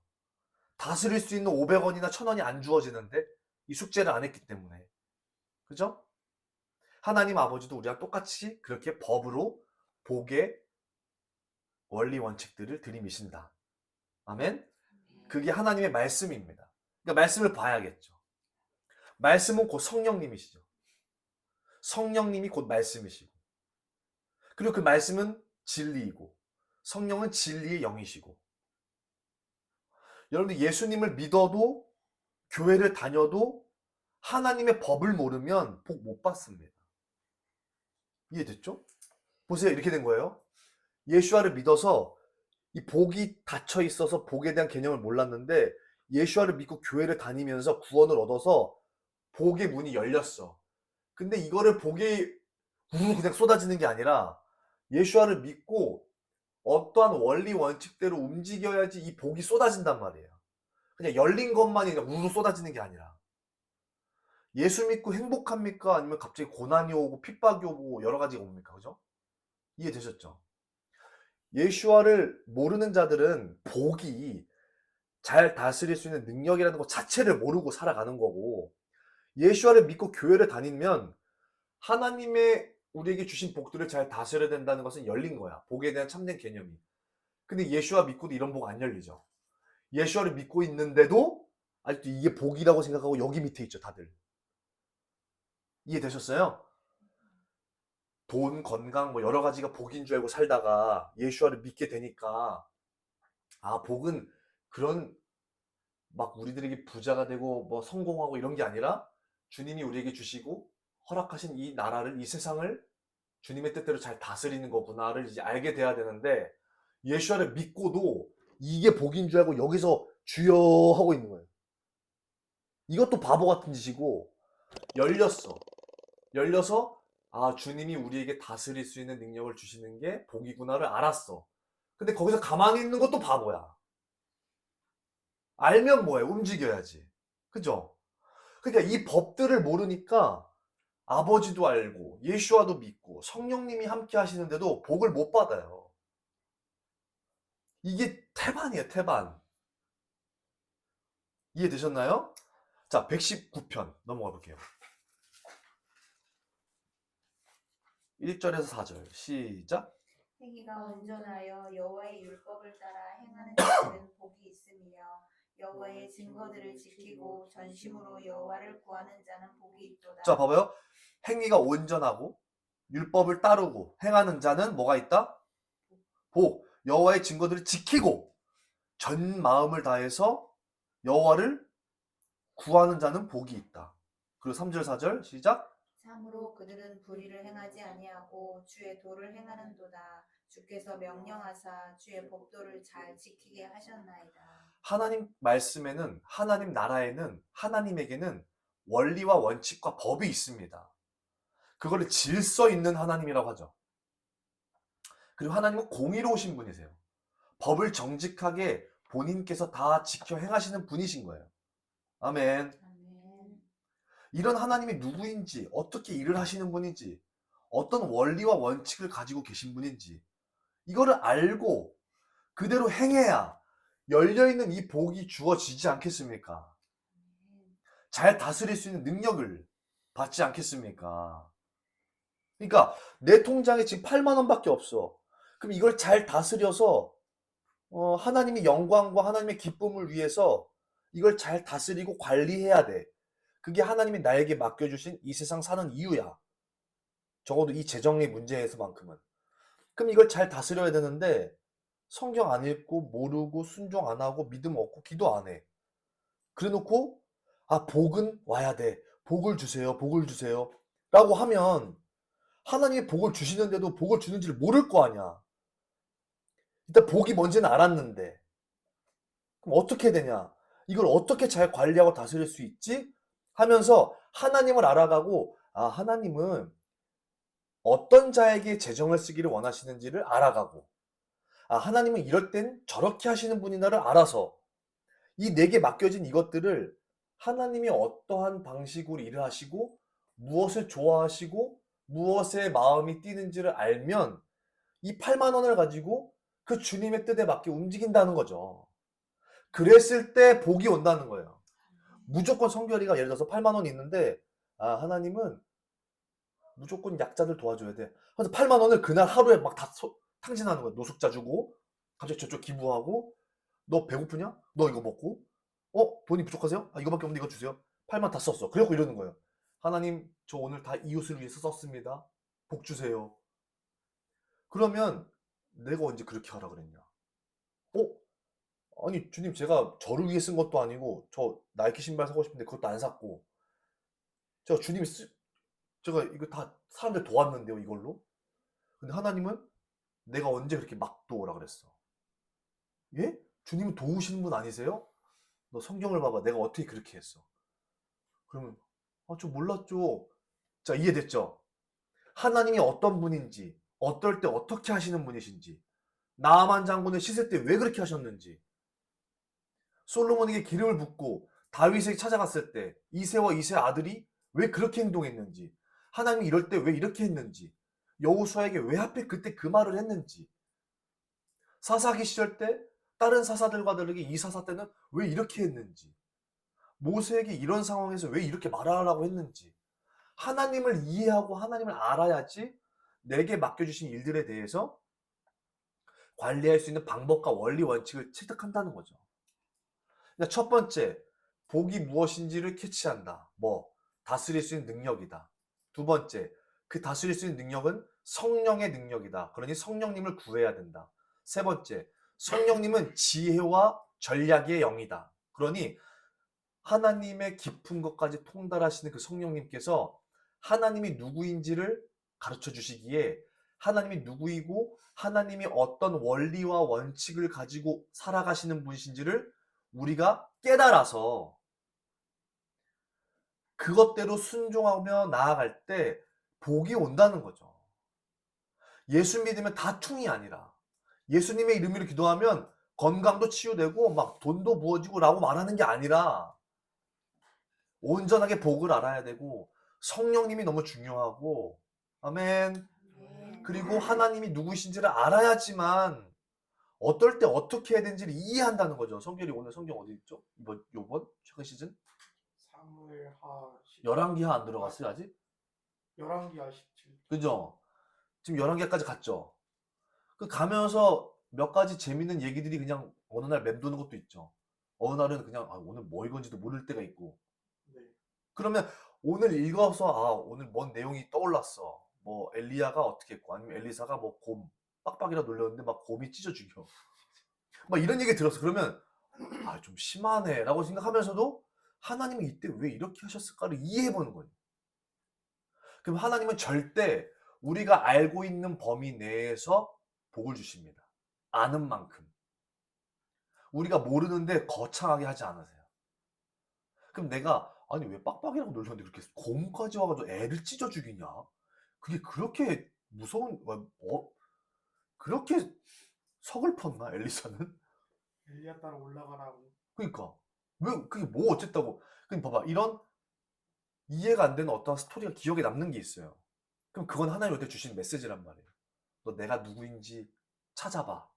다스릴 수 있는 500원이나 1000원이 안 주어지는데 이 숙제를 안 했기 때문에. 그죠? 하나님 아버지도 우리랑 똑같이 그렇게 법으로 복의 원리 원칙들을 들이미신다. 아멘? 그게 하나님의 말씀입니다. 그러니까 말씀을 봐야겠죠. 말씀은 곧 성령님이시죠. 성령님이 곧 말씀이시고, 그리고 그 말씀은 진리이고, 성령은 진리의 영이시고. 여러분들 예수님을 믿어도 교회를 다녀도 하나님의 법을 모르면 복 못 받습니다. 이해됐죠? 보세요. 이렇게 된 거예요. 예수와를 믿어서 이 복이 닫혀 있어서 복에 대한 개념을 몰랐는데 예수와를 믿고 교회를 다니면서 구원을 얻어서 복의 문이 열렸어. 근데 이거를 복이 우르르 그냥 쏟아지는 게 아니라 예수와를 믿고 어떠한 원리 원칙대로 움직여야지 이 복이 쏟아진단 말이에요. 그냥 열린 것만이 그냥 우르르 쏟아지는 게 아니라. 예수 믿고 행복합니까? 아니면 갑자기 고난이 오고 핍박이 오고 여러 가지가 옵니까? 그죠? 이해되셨죠? 예수와를 모르는 자들은 복이 잘 다스릴 수 있는 능력이라는 것 자체를 모르고 살아가는 거고, 예수와를 믿고 교회를 다니면 하나님의 우리에게 주신 복들을 잘 다스려야 된다는 것은 열린 거야. 복에 대한 참된 개념이. 근데 예수와 믿고도 이런 복 안 열리죠. 예수와를 믿고 있는데도 아직도 이게 복이라고 생각하고 여기 밑에 있죠, 다들. 이해되셨어요? 돈, 건강 뭐 여러 가지가 복인 줄 알고 살다가 예수와를 믿게 되니까 아, 복은 그런 막 우리들에게 부자가 되고 뭐 성공하고 이런 게 아니라 주님이 우리에게 주시고 허락하신 이 나라를, 이 세상을 주님의 뜻대로 잘 다스리는 거구나를 이제 알게 돼야 되는데, 예수와를 믿고도 이게 복인 줄 알고 여기서 주여 하고 있는 거예요. 이것도 바보 같은 짓이고, 열려서 아, 주님이 우리에게 다스릴 수 있는 능력을 주시는 게 복이구나를 알았어. 근데 거기서 가만히 있는 것도 바보야. 알면 뭐해? 움직여야지. 그죠? 그러니까 이 법들을 모르니까 아버지도 알고 예수와도 믿고 성령님이 함께 하시는데도 복을 못 받아요. 이게 태반이에요, 태반. 이해되셨나요? 자, 119편 넘어가 볼게요. 1절에서 4절 시작. 행위가 온전하여 여호와의 율법을 따라 행하는 자들은 복이 있으며 여호와의 증거들을 지키고 전심으로 여호와를 구하는 자는 복이 있도다. 자, 봐봐요. 행위가 온전하고 율법을 따르고 행하는 자는 뭐가 있다? 복. 여호와의 증거들을 지키고 전 마음을 다해서 여호와를 구하는 자는 복이 있다. 그리고 3절 4절 시작. 참으로 그들은 불의를 행하지 아니하고 주의 도를 행하는도다. 주께서 명령하사 주의 법도를 잘 지키게 하셨나이다. 하나님 말씀에는, 하나님 나라에는, 하나님에게는 원리와 원칙과 법이 있습니다. 그거를 질서 있는 하나님이라고 하죠. 그리고 하나님은 공의로우신 분이세요. 법을 정직하게 본인께서 다 지켜 행하시는 분이신 거예요. 아멘. 아멘. 이런 하나님이 누구인지, 어떻게 일을 하시는 분인지, 어떤 원리와 원칙을 가지고 계신 분인지, 이거를 알고 그대로 행해야 열려있는 이 복이 주어지지 않겠습니까? 잘 다스릴 수 있는 능력을 받지 않겠습니까? 그러니까 내 통장에 지금 8만 원밖에 없어. 그럼 이걸 잘 다스려서 하나님의 영광과 하나님의 기쁨을 위해서 이걸 잘 다스리고 관리해야 돼. 그게 하나님이 나에게 맡겨주신 이 세상 사는 이유야. 적어도 이 재정의 문제에서만큼은. 그럼 이걸 잘 다스려야 되는데 성경 안 읽고 모르고 순종 안 하고 믿음 없고 기도 안 해. 그래놓고 복은 와야 돼. 복을 주세요. 복을 주세요. 라고 하면 하나님이 복을 주시는데도 복을 주는지를 모를 거 아니야. 일단 복이 뭔지는 알았는데 그럼 어떻게 되냐? 이걸 어떻게 잘 관리하고 다스릴 수 있지? 하면서 하나님을 알아가고 하나님은 어떤 자에게 재정을 쓰기를 원하시는지를 알아가고 하나님은 이럴 땐 저렇게 하시는 분이나를 알아서 이 내게 맡겨진 이것들을 하나님이 어떠한 방식으로 일을 하시고 무엇을 좋아하시고 무엇에 마음이 뛰는지를 알면 이 8만 원을 가지고 그 주님의 뜻에 맞게 움직인다는 거죠. 그랬을 때 복이 온다는 거예요. 무조건 성결이가 예를 들어서 8만 원이 있는데 하나님은 무조건 약자들 도와줘야 돼. 그래서 8만 원을 그날 하루에 막 다 탕진하는 거야. 노숙자 주고 갑자기 저쪽 기부하고 너 배고프냐? 너 이거 먹고 돈이 부족하세요? 이거밖에 없는데 이거 주세요. 8만 다 썼어. 그래갖고 이러는 거예요. 하나님 저 오늘 다 이웃을 위해서 썼습니다. 복 주세요. 그러면 내가 언제 그렇게 하라 그랬냐? 아니 주님 제가 저를 위해 쓴 것도 아니고 저 나이키 신발 사고 싶은데 그것도 안 샀고 제가 이거 다 사람들 도왔는데요 이걸로? 근데 하나님은 내가 언제 그렇게 막 도우라 그랬어? 예? 주님은 도우시는 분 아니세요? 너 성경을 봐봐. 내가 어떻게 그렇게 했어? 그러면 저 몰랐죠. 자, 이해됐죠? 하나님이 어떤 분인지, 어떨 때 어떻게 하시는 분이신지, 나아만 장군을 씻을 때 왜 그렇게 하셨는지, 솔로몬에게 기름을 붓고 다윗에게 찾아갔을 때 이새와 이새 아들이 왜 그렇게 행동했는지, 하나님이 이럴 때 왜 이렇게 했는지, 여호수아에게 왜 하필 그때 그 말을 했는지, 사사기 시절 때 다른 사사들과 다르게 이 사사 때는 왜 이렇게 했는지, 모세에게 이런 상황에서 왜 이렇게 말하라고 했는지, 하나님을 이해하고 하나님을 알아야지 내게 맡겨주신 일들에 대해서 관리할 수 있는 방법과 원리 원칙을 체득한다는 거죠. 그러니까 첫 번째, 복이 무엇인지를 캐치한다. 다스릴 수 있는 능력이다. 두 번째, 그 다스릴 수 있는 능력은 성령의 능력이다. 그러니 성령님을 구해야 된다. 세 번째, 성령님은 지혜와 전략의 영이다. 그러니 하나님의 깊은 것까지 통달하시는 그 성령님께서 하나님이 누구인지를 가르쳐 주시기에 하나님이 누구이고 하나님이 어떤 원리와 원칙을 가지고 살아가시는 분이신지를 우리가 깨달아서 그것대로 순종하며 나아갈 때 복이 온다는 거죠. 예수 믿으면 다 퉁이 아니라 예수님의 이름으로 기도하면 건강도 치유되고 막 돈도 부어지고 라고 말하는 게 아니라 온전하게 복을 알아야 되고 성령님이 너무 중요하고 아멘. 그리고 하나님이 누구이신지를 알아야지만 어떨 때 어떻게 해야 되는지를 이해한다는 거죠. 성결이 오늘 성경 어디 있죠? 요번 최근 시즌? 사무엘하 11기하 안 들어갔어요 아직? 11기하 17. 그죠? 지금 11개까지 갔죠? 그 가면서 몇 가지 재밌는 얘기들이 그냥 어느 날 맴도는 것도 있죠. 어느 날은 그냥 오늘 뭐 읽은지도 모를 때가 있고. 네. 그러면 오늘 읽어서 오늘 뭔 내용이 떠올랐어. 엘리야가 어떻게 했고 아니면 엘리사가 곰 빡빡이라 놀렸는데 막 곰이 찢어 죽여. 막 이런 얘기 들었어. 그러면 좀 심하네 라고 생각하면서도 하나님은 이때 왜 이렇게 하셨을까를 이해해보는 거예요. 그럼 하나님은 절대 우리가 알고 있는 범위 내에서 복을 주십니다. 아는 만큼. 우리가 모르는데 거창하게 하지 않으세요. 그럼 내가 아니 왜 빡빡이라고 놀렸는데 그렇게 곰까지 와가지고 애를 찢어 죽이냐? 그게 그렇게 무서운 그렇게 서글펐나 엘리사는? 엘리야 따라 올라가라고. 그러니까 왜 그게 뭐 어쨌다고? 그럼 봐봐 이런 이해가 안 되는 어떤 스토리가 기억에 남는 게 있어요. 그럼 그건 하나님한테 주신 메시지란 말이에요. 너 내가 누구인지 찾아봐.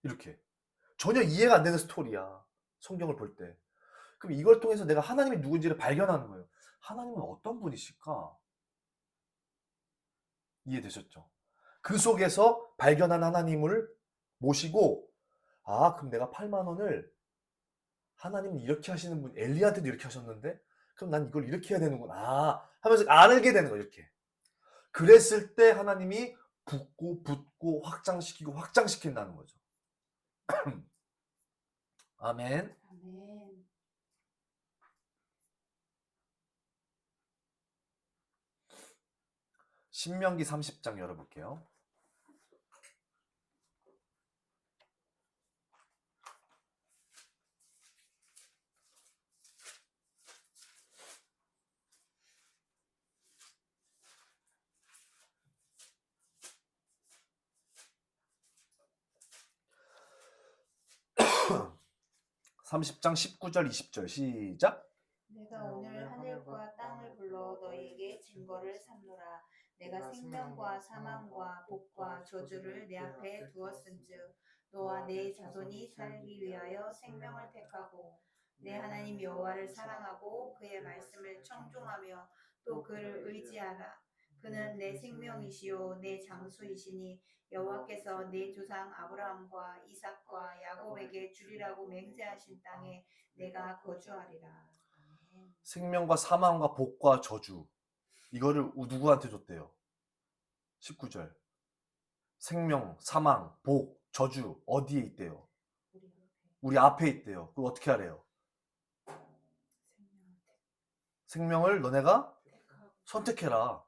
이렇게 전혀 이해가 안 되는 스토리야. 성경을 볼 때. 그럼 이걸 통해서 내가 하나님이 누군지를 발견하는 거예요. 하나님은 어떤 분이실까? 이해되셨죠? 그 속에서 발견한 하나님을 모시고 아 그럼 내가 8만 원을 하나님은 이렇게 하시는 분 엘리한테도 이렇게 하셨는데 그럼 난 이걸 이렇게 해야 되는구나 하면서 알게 되는 거예요. 이렇게 그랬을 때 하나님이 붓고 확장시킨다는 거죠. 아멘. 아멘. 신명기 30장 열어볼게요. (30장) 19절 20절 시작. 내가 오늘 하늘과 땅을 불러 너희에게 증거를 삼노라. 내가 생명과 사망과 복과 저주를 내 앞에 두었은즉 너와 내 자손이 살기 위하여 생명을 택하고 내 하나님 여호와를 사랑하고 그의 말씀을 청종하며 또 그를 의지하라. 그는 내 생명이시요 내 장수이시니 여호와께서 내 조상 아브라함과 이삭과 야곱에게 주리라고 맹세하신 땅에 내가 거주하리라. 아멘. 생명과 사망과 복과 저주 이거를 누구한테 줬대요? 19절 생명, 사망, 복, 저주 어디에 있대요? 우리 앞에 있대요. 그거 어떻게 하래요? 생명을 너네가 선택해라.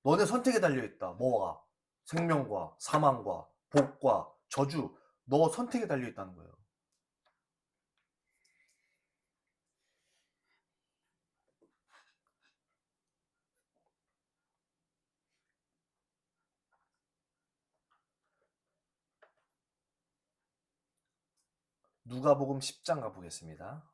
너네 선택에 달려있다. 뭐가? 생명과 사망과 복과 저주 너 선택에 달려있다는 거예요. 누가복음 10장 가보겠습니다.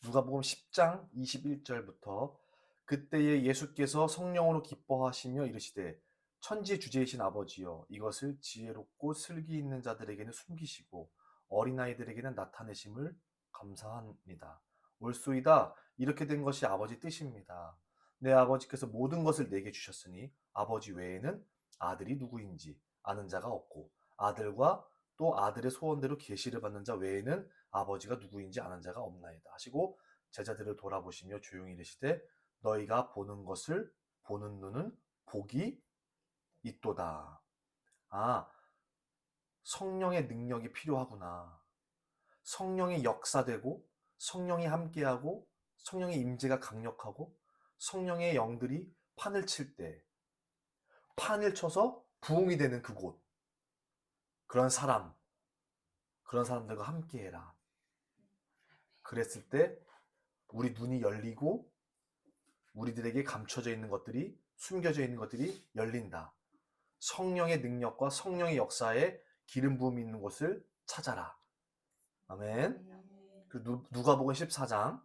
누가복음 10장 21절부터 그때에 예수께서 성령으로 기뻐하시며 이르시되 천지의 주제이신 아버지여 이것을 지혜롭고 슬기 있는 자들에게는 숨기시고 어린아이들에게는 나타내심을 감사합니다. 옳소이다. 이렇게 된 것이 아버지 뜻입니다. 내 아버지께서 모든 것을 내게 주셨으니 아버지 외에는 아들이 누구인지 아는 자가 없고 아들과 또 아들의 소원대로 계시를 받는 자 외에는 아버지가 누구인지 아는 자가 없나이다 하시고 제자들을 돌아보시며 조용히 이르시되 너희가 보는 것을 보는 눈은 복이 있도다. 아, 성령의 능력이 필요하구나. 성령이 역사되고 성령이 함께하고 성령의 임재가 강력하고 성령의 영들이 판을 칠 때 판을 쳐서 부흥이 되는 그곳 그런 사람들과 함께해라. 그랬을 때 우리 눈이 열리고 우리들에게 감춰져 있는 것들이 숨겨져 있는 것들이 열린다. 성령의 능력과 성령의 역사에 기름 부음이 있는 곳을 찾아라. 아멘. 그리고 누가복음 14장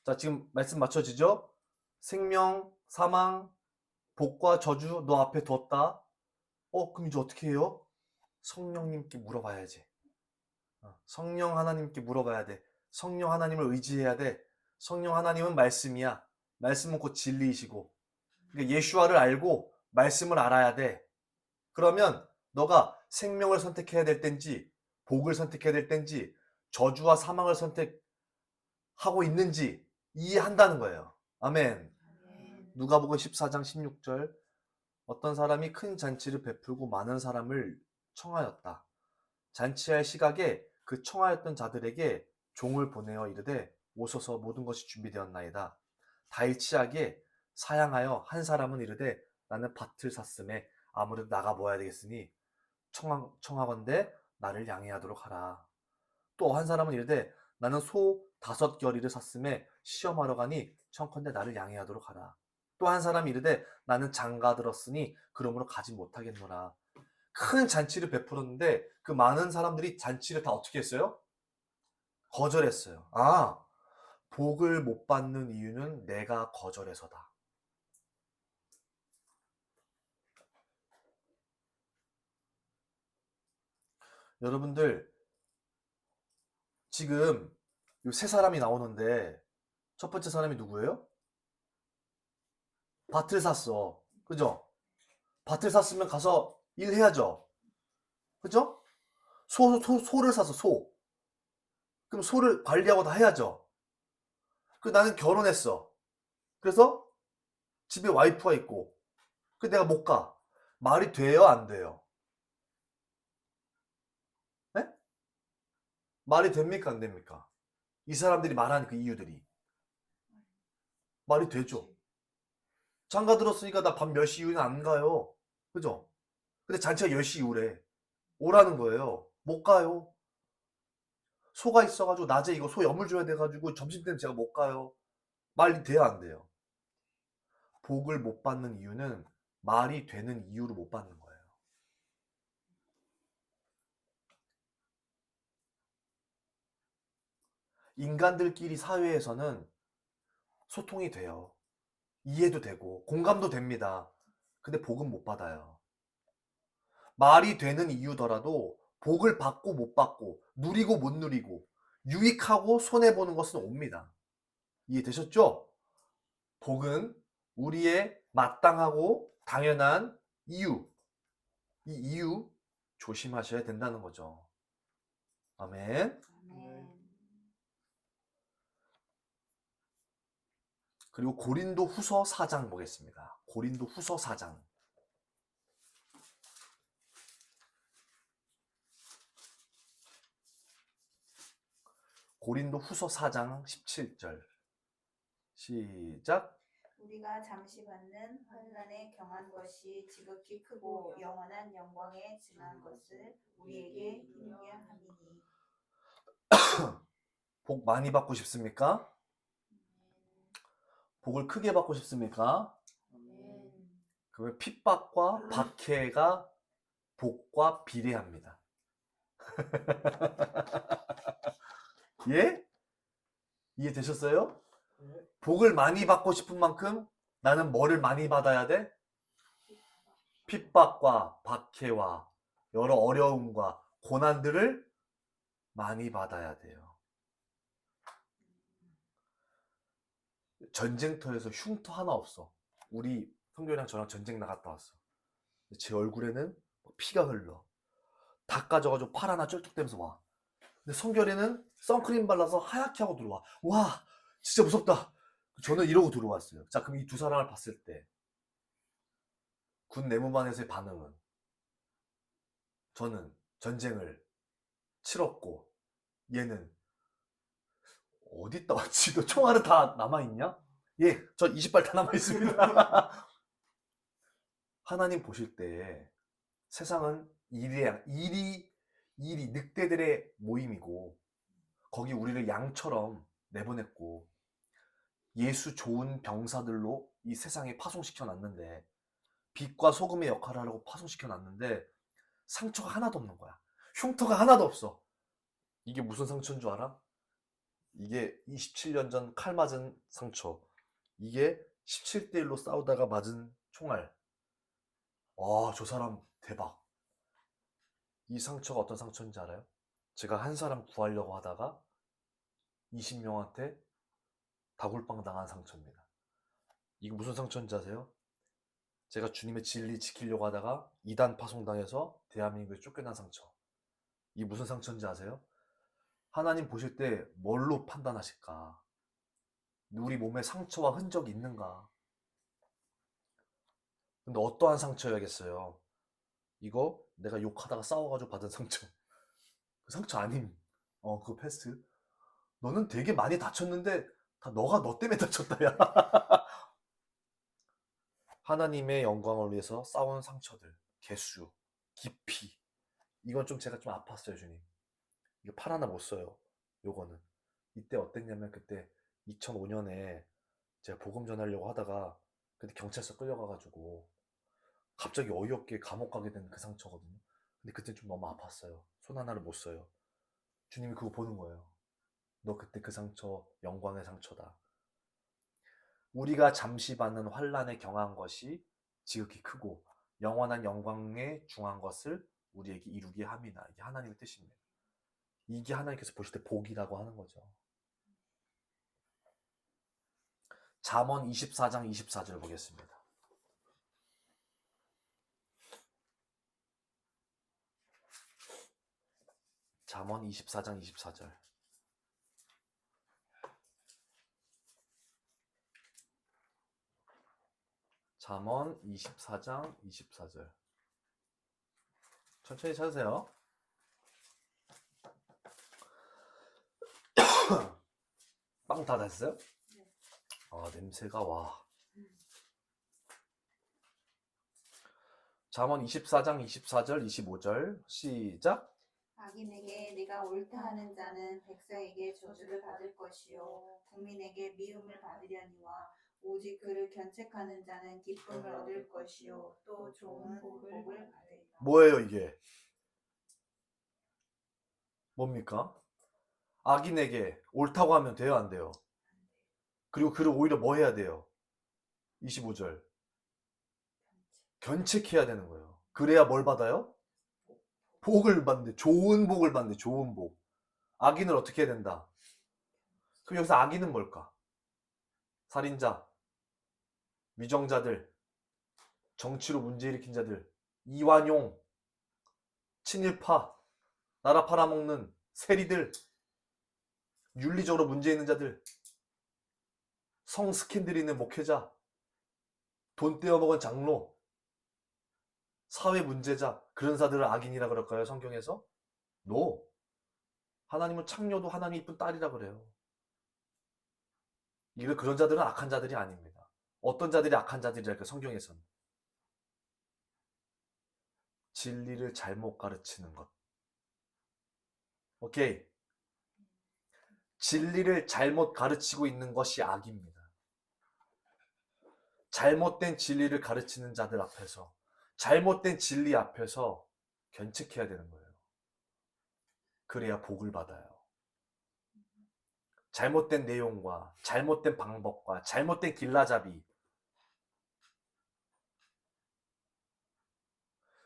자 지금 말씀 맞춰지죠? 생명, 사망, 복과 저주 너 앞에 뒀다. 그럼 이제 어떻게 해요? 성령님께 물어봐야지. 성령 하나님께 물어봐야 돼. 성령 하나님을 의지해야 돼. 성령 하나님은 말씀이야. 말씀은 곧 진리이시고. 그러니까 예수와를 알고 말씀을 알아야 돼. 그러면 너가 생명을 선택해야 될 땐지 복을 선택해야 될 땐지 저주와 사망을 하고 있는지 이해한다는 거예요. 아멘. 아멘. 누가복음 14장 16절 어떤 사람이 큰 잔치를 베풀고 많은 사람을 청하였다. 잔치할 시각에 그 청하였던 자들에게 종을 보내어 이르되 오소서 모든 것이 준비되었나이다. 다일치하게 사양하여 한 사람은 이르되 나는 밭을 샀음에 아무래도 나가 모아야 되겠으니 청하건대 나를 양해하도록 하라. 또 한 사람은 이르되 나는 소 5겨리를 샀음에 시험하러 가니 청컨대 나를 양해하도록 하라. 또 한 사람이 이르되 나는 장가 들었으니 그러므로 가지 못하겠노라. 큰 잔치를 베풀었는데 그 많은 사람들이 잔치를 다 어떻게 했어요? 거절했어요. 아, 복을 못 받는 이유는 내가 거절해서다. 여러분들 지금 이 세 사람이 나오는데 첫 번째 사람이 누구예요? 밭을 샀어. 그죠? 밭을 샀으면 가서 일해야죠. 그죠? 소를 사서 소. 그럼 소를 관리하고 다 해야죠. 그 나는 결혼했어. 그래서 집에 와이프가 있고. 그 내가 못 가. 말이 돼요, 안 돼요? 네? 말이 됩니까, 안 됩니까? 이 사람들이 말하는 그 이유들이. 말이 되죠. 장가 들었으니까 나 밤 10시 이후에는 안 가요. 그죠? 근데 잔치가 10시 이후래. 오라는 거예요. 못 가요. 소가 있어가지고 낮에 이거 소 염을 줘야 돼가지고 점심때는 제가 못 가요. 말이 돼요, 안 돼요? 복을 못 받는 이유는 말이 되는 이유로 못 받는 거예요. 인간들끼리 사회에서는 소통이 돼요. 이해도 되고 공감도 됩니다. 근데 복은 못 받아요. 말이 되는 이유더라도 복을 받고 못 받고 누리고 못 누리고 유익하고 손해보는 것은 옵니다. 이해되셨죠? 복은 우리의 마땅하고 당연한 이유, 이 이유 조심하셔야 된다는 거죠. 아멘. 아멘. 그리고 고린도 후서 4장 보겠습니다. 고린도 후서 4장. 고린도 후서 4장 17절. 시작. 우리가 잠시 받는 환난에 경한 것이 지극히 크고 영원한 영광에 증한 것을 우리에게 힘있게 함이니. 복 많이 받고 싶습니까? 복을 크게 받고 싶습니까? 그러면 핍박과 박해가 복과 비례합니다. 예? 이해되셨어요? 네. 복을 많이 받고 싶은 만큼 나는 뭐를 많이 받아야 돼? 핍박과 박해와 여러 어려움과 고난들을 많이 받아야 돼요. 전쟁터에서 흉터 하나 없어. 우리 성교이랑 저랑 전쟁 나갔다 왔어. 제 얼굴에는 피가 흘러. 닦아져가지고 팔 하나 쩔뚝대면서 와. 근데 성결이는 선크림 발라서 하얗게 하고 들어와. 와, 진짜 무섭다. 저는 이러고 들어왔어요. 자, 그럼 이 두 사람을 봤을 때 군 내무반에서의 반응은, 저는 전쟁을 치렀고 얘는 어디 있다 왔지? 너 총알은 다 남아있냐? 예, 저 20발 다 남아있습니다. 하나님 보실 때 세상은 일이 늑대들의 모임이고 거기 우리를 양처럼 내보냈고 예수 좋은 병사들로 이 세상에 파송시켜 놨는데 빛과 소금의 역할을 하려고 파송시켜 놨는데 상처가 하나도 없는 거야. 흉터가 하나도 없어. 이게 무슨 상처인 줄 알아? 이게 27년 전 칼 맞은 상처. 이게 17대 1로 싸우다가 맞은 총알. 와, 저 사람 대박. 이 상처가 어떤 상처인지 알아요? 제가 한 사람 구하려고 하다가 20명한테 다굴빵 당한 상처입니다. 이거 무슨 상처인지 아세요? 제가 주님의 진리 지키려고 하다가 이단 파송당해서 대한민국에 쫓겨난 상처. 이게 무슨 상처인지 아세요? 하나님 보실 때 뭘로 판단하실까? 우리 몸에 상처와 흔적이 있는가? 근데 어떠한 상처여야겠어요? 이거 내가 욕하다가 싸워가지고 받은 상처. 그 상처 아님. 그거 패스. 너는 되게 많이 다쳤는데 다 너가 너 때문에 다쳤다, 야. 하나님의 영광을 위해서 싸운 상처들, 개수, 깊이. 이건 좀 제가 좀 아팠어요, 주님. 이거 팔 하나 못 써요. 요거는. 이때 어땠냐면 그때 2005년에 제가 복음 전하려고 하다가 그때 경찰서 끌려가가지고 갑자기 어이없게 감옥 가게 된 그 상처거든요. 근데 그때 좀 너무 아팠어요. 손 하나를 못 써요. 주님이 그거 보는 거예요. 너 그때 그 상처 영광의 상처다. 우리가 잠시 받는 환난에 경한 것이 지극히 크고 영원한 영광에 중한 것을 우리에게 이루게 함이나. 이게 하나님의 뜻입니다. 이게 하나님께서 보실 때 복이라고 하는 거죠. 잠언 24장 24절 보겠습니다. 잠언 24장 24절. 잠언 24장 24절. 천천히 찾으세요. 빵 다 됐어요? 네. 아, 냄새가 와. 잠언 24장 24절 25절 시작. 악인에게 네가 옳다 하는 자는 백성에게 저주를 받을 것이요 국민에게 미움을 받으려니와 오직 그를 견책하는 자는 기쁨을 얻을 것이요 또 좋은 복을 받으리라. 뭐예요 이게? 뭡니까? 악인에게 옳다고 하면 돼요, 안 돼요? 그리고 그를 오히려 뭐 해야 돼요? 25절. 견책해야 되는 거예요. 그래야 뭘 받아요? 복을 받는데, 좋은 복을 받는데, 좋은 복. 악인을 어떻게 해야 된다? 그럼 여기서 악인은 뭘까? 살인자, 위정자들, 정치로 문제 일으킨 자들, 이완용, 친일파, 나라 팔아먹는 세리들, 윤리적으로 문제 있는 자들, 성 스캔들 있는 목회자, 돈 떼어먹은 장로, 사회 문제자, 그런 사들을 악인이라 그럴까요? 성경에서? No. 하나님은 창녀도 하나님 이쁜 딸이라 그래요. 이게 그런 자들은 악한 자들이 아닙니다. 어떤 자들이 악한 자들이랄까요? 성경에서는 진리를 잘못 가르치는 것. 오케이. 진리를 잘못 가르치고 있는 것이 악입니다. 잘못된 진리를 가르치는 자들 앞에서, 잘못된 진리 앞에서 견책해야 되는 거예요. 그래야 복을 받아요. 잘못된 내용과 잘못된 방법과 잘못된 길라잡이.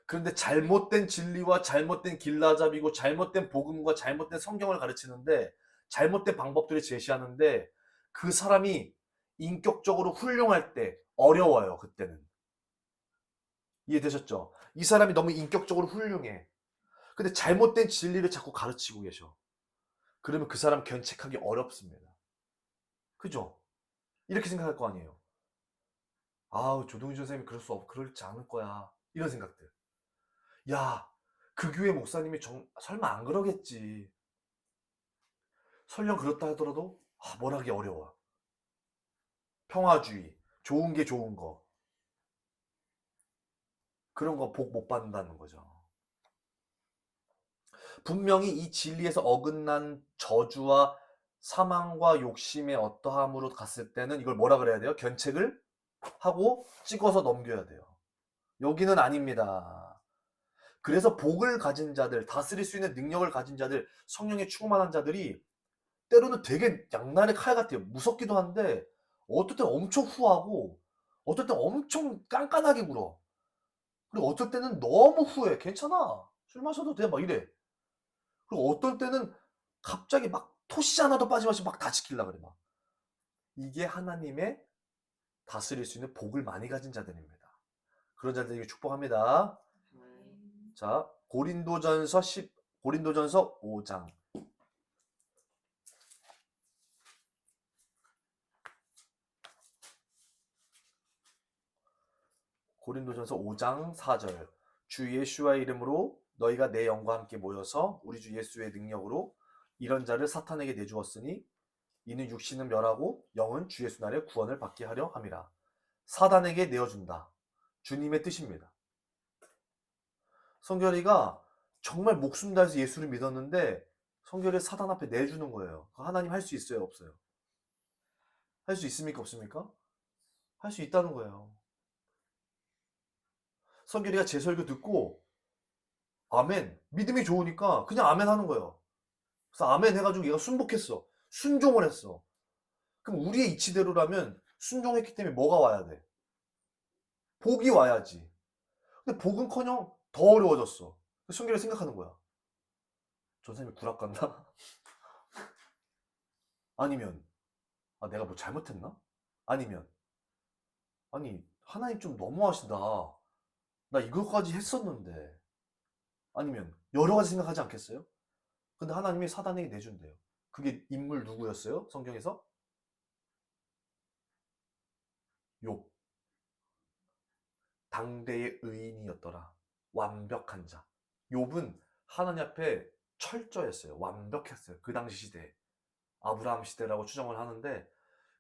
그런데 잘못된 진리와 잘못된 길라잡이고 잘못된 복음과 잘못된 성경을 가르치는데, 잘못된 방법들을 제시하는데, 그 사람이 인격적으로 훌륭할 때 어려워요. 그때는. 이해되셨죠? 이 사람이 너무 인격적으로 훌륭해. 근데 잘못된 진리를 자꾸 가르치고 계셔. 그러면 그 사람 견책하기 어렵습니다. 그죠? 이렇게 생각할 거 아니에요. 아우, 조동준 선생님이 그럴지 않을 거야. 이런 생각들. 야, 그 교회 목사님이 설마 안 그러겠지. 설령 그렇다 하더라도 뭘 하기 어려워. 평화주의, 좋은 게 좋은 거. 그런 거 복 못 받는다는 거죠. 분명히 이 진리에서 어긋난 저주와 사망과 욕심의 어떠함으로 갔을 때는 이걸 뭐라 그래야 돼요? 견책을 하고 찍어서 넘겨야 돼요. 여기는 아닙니다. 그래서 복을 가진 자들, 다스릴 수 있는 능력을 가진 자들, 성령에 충만한 자들이 때로는 되게 양날의 칼 같아요. 무섭기도 한데 어떨 땐 엄청 후하고 어떨 땐 엄청 깐깐하게 굴어. 그리고 어떨 때는 너무 후해. 괜찮아. 술 마셔도 돼. 막 이래. 그리고 어떨 때는 갑자기 막 토시 하나도 빠짐없이 막 다 지키려고 그래. 막. 이게 하나님의 다스릴 수 있는 복을 많이 가진 자들입니다. 그런 자들에게 축복합니다. 자, 고린도전서 5장. 고린도전서 5장 4절. 주 예수와의 이름으로 너희가 내 영과 함께 모여서 우리 주 예수의 능력으로 이런 자를 사탄에게 내주었으니 이는 육신은 멸하고 영은 주 예수 날에 구원을 받게 하려 함이라. 사단에게 내어준다. 주님의 뜻입니다. 성결이가 정말 목숨 다해서 예수를 믿었는데 성결이 사단 앞에 내주는 거예요. 하나님 할 수 있어요, 없어요? 할 수 있습니까, 없습니까? 할 수 있다는 거예요. 성결이가 제 설교 듣고 아멘, 믿음이 좋으니까 그냥 아멘 하는 거예요. 그래서 아멘 해가지고 얘가 순복했어. 순종을 했어. 그럼 우리의 이치대로라면 순종했기 때문에 뭐가 와야 돼? 복이 와야지. 근데 복은커녕 더 어려워졌어. 성결이 생각하는 거야. 전생에 구락 간다? 아니면 내가 뭐 잘못했나? 아니면 아니 하나님 좀 너무하시다. 나 이거까지 했었는데. 아니면 여러 가지 생각하지 않겠어요? 근데 하나님이 사단에게 내준대요. 그게 인물 누구였어요? 성경에서? 욥. 당대의 의인이었더라. 완벽한 자. 욥은 하나님 앞에 철저했어요. 완벽했어요. 그 당시 시대에. 아브라함 시대라고 추정을 하는데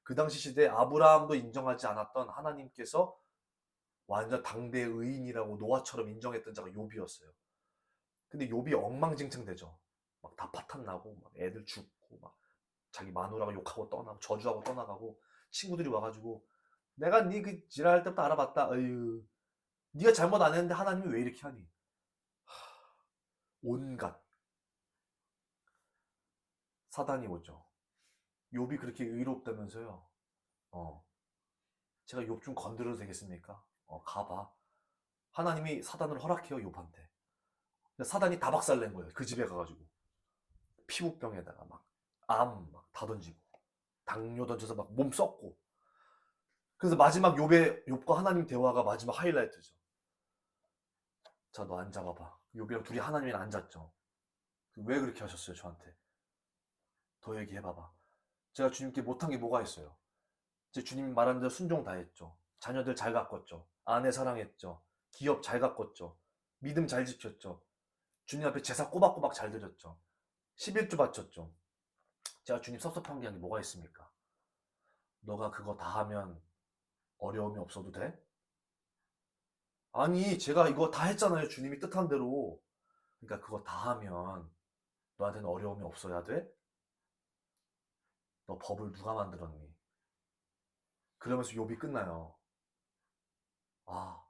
그 당시 시대에 아브라함도 인정하지 않았던 하나님께서 완전 당대의 의인이라고 노아처럼 인정했던 자가 욥이었어요. 근데 욥이 엉망진창되죠. 막 다 파탄 나고 막 애들 죽고 막 자기 마누라가 욕하고 떠나고 저주하고 떠나가고 친구들이 와가지고 내가 네 그 지랄할 때부터 알아봤다. 어휴, 네가 잘못 안 했는데 하나님이 왜 이렇게 하니? 온갖 사단이 오죠. 욥이 그렇게 의롭다면서요. 제가 욥 좀 건드려도 되겠습니까? 가봐. 하나님이 사단을 허락해요, 욥한테. 사단이 다 박살낸 거예요. 그 집에 가가지고 피부병에다가 막 암 막 다 던지고 당뇨 던져서 막 몸 썩고. 그래서 마지막 욥과 하나님 대화가 마지막 하이라이트죠. 자, 너 앉아봐봐. 욥이랑 둘이 하나님이랑 앉았죠. 왜 그렇게 하셨어요, 저한테? 더 얘기해봐봐. 제가 주님께 못한 게 뭐가 있어요? 제 주님 말한 대로 순종 다 했죠. 자녀들 잘 가꿨죠. 아내 사랑했죠. 기업 잘 가꿨죠. 믿음 잘 지켰죠. 주님 앞에 제사 꼬박꼬박 잘 드렸죠. 11조 바쳤죠. 제가 주님 섭섭한 게 뭐가 있습니까? 너가 그거 다 하면 어려움이 없어도 돼? 아니, 제가 이거 다 했잖아요. 주님이 뜻한 대로. 그러니까 그거 다 하면 너한테는 어려움이 없어야 돼? 너 법을 누가 만들었니? 그러면서 욥이 끝나요. 아,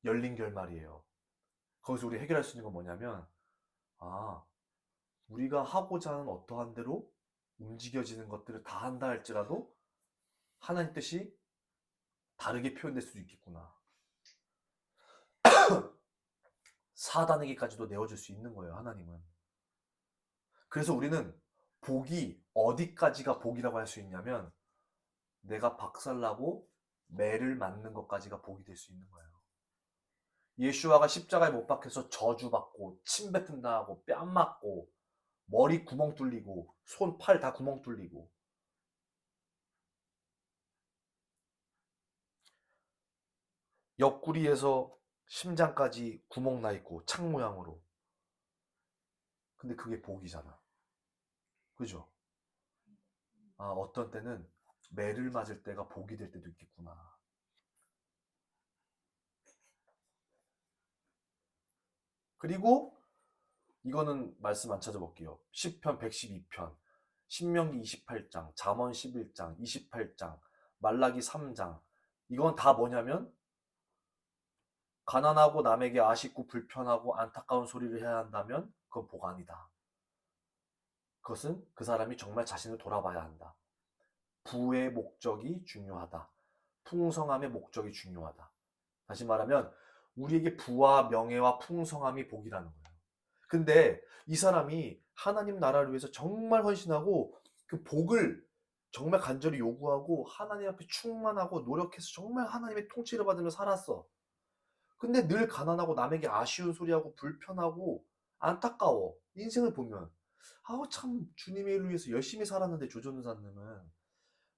열린 결말이에요. 거기서 우리 해결할 수 있는 건 뭐냐면, 우리가 하고자 하는 어떠한 대로 움직여지는 것들을 다 한다 할지라도 하나님 뜻이 다르게 표현될 수도 있겠구나. 사단에게까지도 내어줄 수 있는 거예요, 하나님은. 그래서 우리는 복이 어디까지가 복이라고 할 수 있냐면 내가 박살나고 매를 맞는 것까지가 복이 될 수 있는 거예요. 예수와가 십자가에 못 박혀서 저주받고 침뱉음 당하고 뺨 맞고 머리 구멍 뚫리고 손, 팔 다 구멍 뚫리고 옆구리에서 심장까지 구멍 나 있고 창 모양으로. 근데 그게 복이잖아. 그죠? 어떤 때는 매를 맞을 때가 복이 될 때도 있겠구나. 그리고 이거는 말씀 안 찾아볼게요. 시편 112편, 신명기 28장, 잠언 11장, 28장, 말라기 3장. 이건 다 뭐냐면 가난하고 남에게 아쉽고 불편하고 안타까운 소리를 해야 한다면 그건 복 아니다. 그것은 그 사람이 정말 자신을 돌아봐야 한다. 부의 목적이 중요하다. 풍성함의 목적이 중요하다. 다시 말하면 우리에게 부와 명예와 풍성함이 복이라는 거예요. 근데 이 사람이 하나님 나라를 위해서 정말 헌신하고 그 복을 정말 간절히 요구하고 하나님 앞에 충만하고 노력해서 정말 하나님의 통치를 받으며 살았어. 근데 늘 가난하고 남에게 아쉬운 소리하고 불편하고 안타까워. 인생을 보면 참 주님의 일을 위해서 열심히 살았는데 조전사님은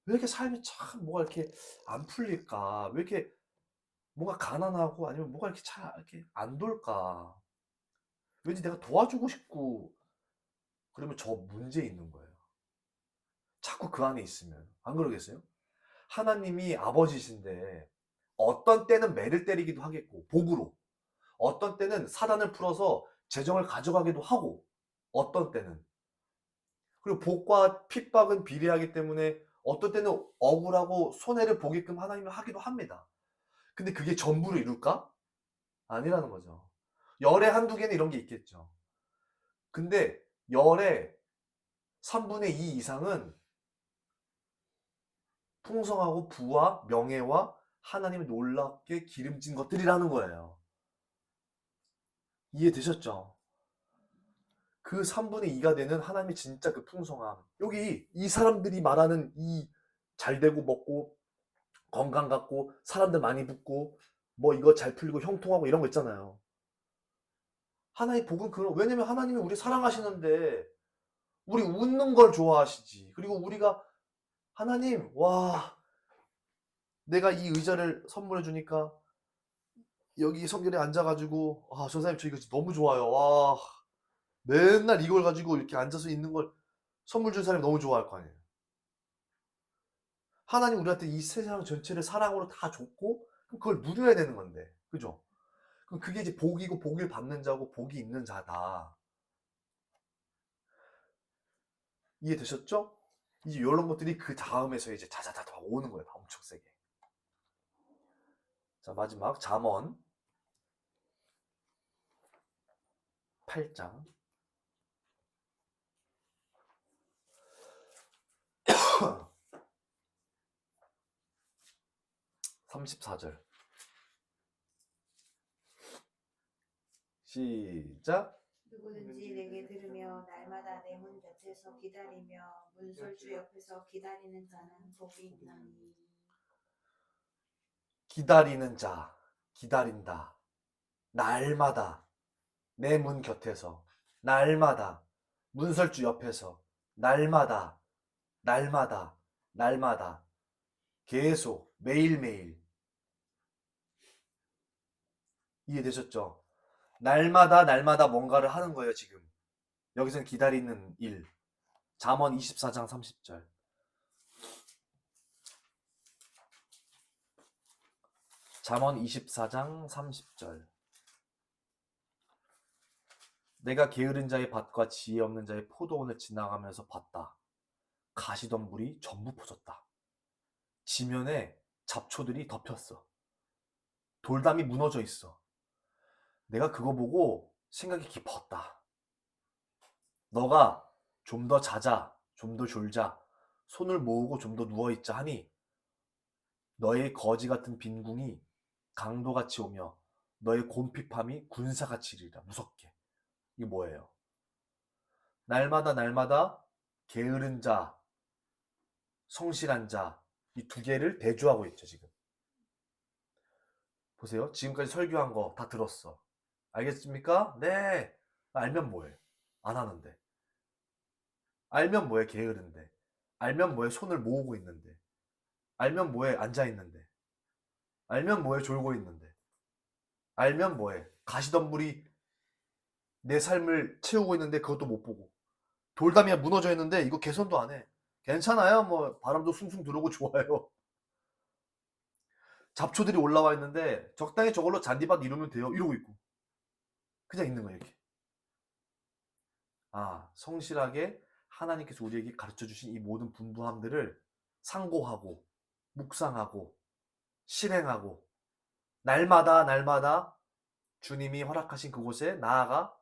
왜 이렇게 삶이 참 뭐가 이렇게 안 풀릴까? 왜 이렇게 뭔가 가난하고 아니면 뭐가 이렇게 잘 이렇게 안 돌까? 왠지 내가 도와주고 싶고 그러면 저 문제 있는 거예요. 자꾸 그 안에 있으면. 안 그러겠어요? 하나님이 아버지신데 어떤 때는 매를 때리기도 하겠고 복으로 어떤 때는 사단을 풀어서 재정을 가져가기도 하고 어떤 때는 그리고 복과 핍박은 비례하기 때문에 어떤 때는 억울하고 손해를 보게끔 하나님이 하기도 합니다. 근데 그게 전부를 이룰까? 아니라는 거죠. 열에 한두 개는 이런 게 있겠죠. 근데 열의 3분의 2 이상은 풍성하고 부와 명예와 하나님이 놀랍게 기름진 것들이라는 거예요. 이해되셨죠? 그 3분의 2가 되는 하나님의 진짜 그 풍성함. 여기 이 사람들이 말하는 이 잘되고 먹고 건강 갖고 사람들 많이 붙고 뭐 이거 잘 풀리고 형통하고 이런 거 있잖아요. 하나의 복은 그런 왜냐면 하나님이 우리 사랑하시는데 우리 웃는 걸 좋아하시지. 그리고 우리가 하나님 와 내가 이 의자를 선물해 주니까 여기 성전에 앉아가지고 아, 전사님 저 이거 너무 좋아요. 와 맨날 이걸 가지고 이렇게 앉아서 있는 걸 선물 준 사람이 너무 좋아할 거 아니에요. 하나님 우리한테 이 세상 전체를 사랑으로 다 줬고 그걸 누려야 되는 건데 그죠? 그럼 그게 이제 복이고 복을 받는 자고 복이 있는 자다. 이해되셨죠? 이제 이런 것들이 그 다음에서 이제 자자자자 오는 거예요. 엄청 세게. 자 마지막 잠언 8장 34절 시작. 누구든지 내게 들으며 날마다 내 문 곁에서 기다리며 문설주 옆에서 기다리는 자는 복이 있나니. 기다리는 자 기다린다. 날마다 내 문 곁에서 날마다 문설주 옆에서 날마다 날마다 날마다 계속 매일매일 이해되셨죠? 날마다 날마다 뭔가를 하는 거예요 지금. 여기서는 기다리는 일. 잠언 24장 30절. 잠언 24장 30절. 내가 게으른 자의 밭과 지혜 없는 자의 포도원을 지나가면서 봤다. 가시덤불이 전부 퍼졌다. 지면에 잡초들이 덮였어. 돌담이 무너져 있어. 내가 그거 보고 생각이 깊었다. 너가 좀 더 자자, 좀 더 졸자, 손을 모으고 좀 더 누워있자 하니 너의 거지 같은 빈궁이 강도같이 오며 너의 곰핍함이 군사같이 이르리라. 무섭게. 이게 뭐예요? 날마다 날마다 게으른 자, 성실한 자, 이 두 개를 대조하고 있죠 지금. 보세요. 지금까지 설교한 거 다 들었어. 알겠습니까? 네. 알면 뭐해? 안 하는데. 알면 뭐해? 게으른데. 알면 뭐해? 손을 모으고 있는데. 알면 뭐해? 앉아 있는데. 알면 뭐해? 졸고 있는데. 알면 뭐해? 가시덤불이 내 삶을 채우고 있는데 그것도 못 보고. 돌담이야 무너져 있는데 이거 개선도 안 해. 괜찮아요. 뭐 바람도 숭숭 들어오고 좋아요. 잡초들이 올라와 있는데 적당히 저걸로 잔디밭 이루면 돼요. 이러고 있고. 그냥 있는 거예요 이렇게. 아, 성실하게 하나님께서 우리에게 가르쳐 주신 이 모든 분부함들을 상고하고 묵상하고 실행하고 날마다 날마다 주님이 허락하신 그곳에 나아가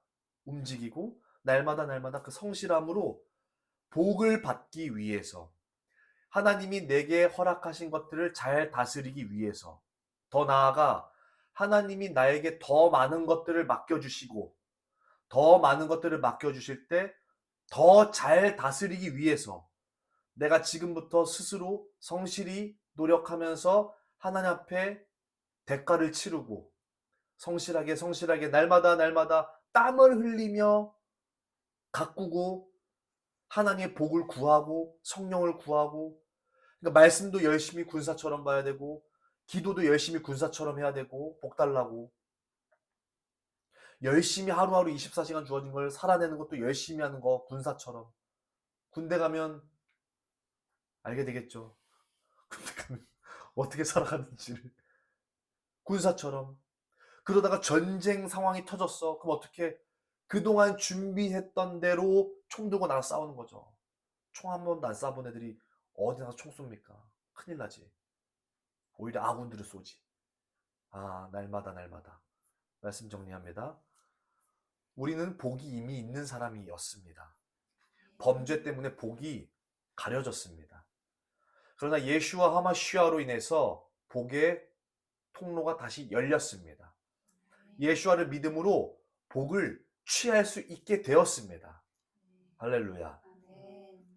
움직이고 날마다 날마다 그 성실함으로 복을 받기 위해서 하나님이 내게 허락하신 것들을 잘 다스리기 위해서 더 나아가 하나님이 나에게 더 많은 것들을 맡겨주시고 더 많은 것들을 맡겨주실 때 더 잘 다스리기 위해서 내가 지금부터 스스로 성실히 노력하면서 하나님 앞에 대가를 치르고 성실하게 날마다 날마다 땀을 흘리며 가꾸고 하나님의 복을 구하고 성령을 구하고 그러니까 말씀도 열심히 군사처럼 봐야 되고 기도도 열심히 군사처럼 해야 되고 복 달라고. 열심히 하루하루 24시간 주어진 걸 살아내는 것도 열심히 하는 거 군사처럼. 군대 가면 알게 되겠죠. 군대 가면 어떻게 살아가는지를. 군사처럼. 그러다가 전쟁 상황이 터졌어. 그럼 어떻게? 그동안 준비했던 대로 총 들고 나가 싸우는 거죠. 총 한 번도 안 쏴본 애들이 어디 나서 총 쏩니까? 큰일 나지. 오히려 아군들을 쏘지. 아, 날마다 날마다. 말씀 정리합니다. 우리는 복이 이미 있는 사람이었습니다. 범죄 때문에 복이 가려졌습니다. 그러나 예슈와 하마시아로 인해서 복의 통로가 다시 열렸습니다. 예슈아를 믿음으로 복을 취할 수 있게 되었습니다. 할렐루야.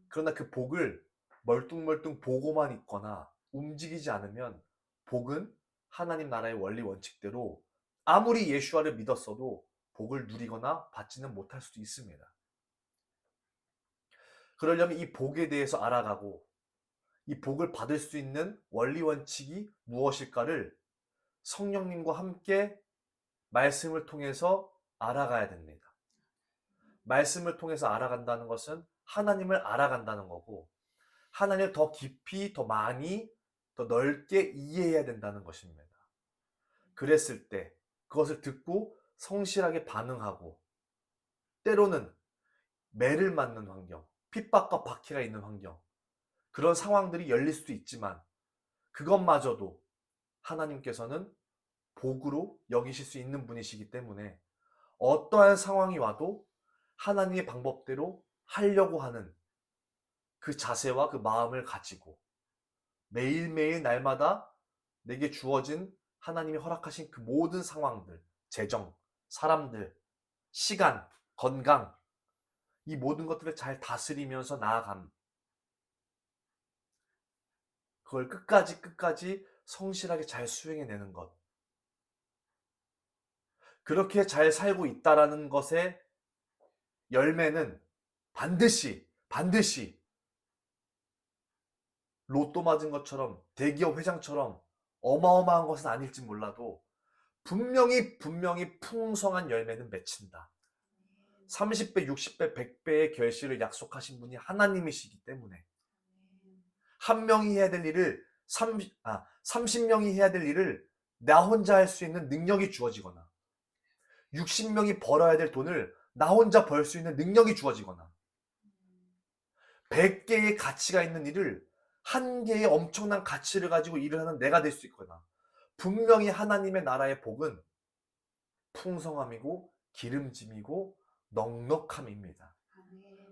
그러나 그 복을 멀뚱멀뚱 보고만 있거나 움직이지 않으면 복은 하나님 나라의 원리 원칙대로 아무리 예슈아를 믿었어도 복을 누리거나 받지는 못할 수도 있습니다. 그러려면 이 복에 대해서 알아가고 이 복을 받을 수 있는 원리 원칙이 무엇일까를 성령님과 함께 말씀을 통해서 알아가야 됩니다. 말씀을 통해서 알아간다는 것은 하나님을 알아간다는 거고 하나님을 더 깊이, 더 많이, 더 넓게 이해해야 된다는 것입니다. 그랬을 때 그것을 듣고 성실하게 반응하고 때로는 매를 맞는 환경, 핍박과 박해가 있는 환경 그런 상황들이 열릴 수도 있지만 그것마저도 하나님께서는 복으로 여기실 수 있는 분이시기 때문에 어떠한 상황이 와도 하나님의 방법대로 하려고 하는 그 자세와 그 마음을 가지고 매일매일 날마다 내게 주어진 하나님이 허락하신 그 모든 상황들, 재정, 사람들, 시간, 건강 이 모든 것들을 잘 다스리면서 나아감. 그걸 끝까지 성실하게 잘 수행해내는 것. 그렇게 잘 살고 있다라는 것의 열매는 반드시 로또 맞은 것처럼 대기업 회장처럼 어마어마한 것은 아닐지 몰라도 분명히 풍성한 열매는 맺힌다. 30배, 60배, 100배의 결실을 약속하신 분이 하나님이시기 때문에 한 명이 해야 될 일을 30명이 해야 될 일을 나 혼자 할 수 있는 능력이 주어지거나 60명이 벌어야 될 돈을 나 혼자 벌 수 있는 능력이 주어지거나 100개의 가치가 있는 일을 한 개의 엄청난 가치를 가지고 일을 하는 내가 될 수 있거나 분명히 하나님의 나라의 복은 풍성함이고 기름짐이고 넉넉함입니다.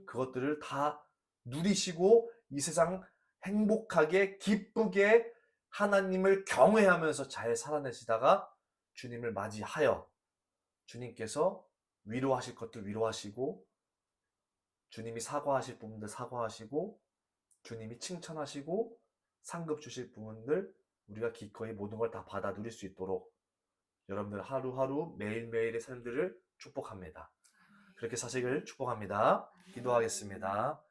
그것들을 다 누리시고 이 세상 행복하게 기쁘게 하나님을 경외하면서 잘 살아내시다가 주님을 맞이하여 주님께서 위로하실 것들 위로하시고 주님이 사과하실 부분들 사과하시고 주님이 칭찬하시고 상급 주실 부분들 우리가 기꺼이 모든 걸 다 받아 누릴 수 있도록 여러분들 하루하루 매일매일의 삶들을 축복합니다. 그렇게 사시길 축복합니다. 기도하겠습니다.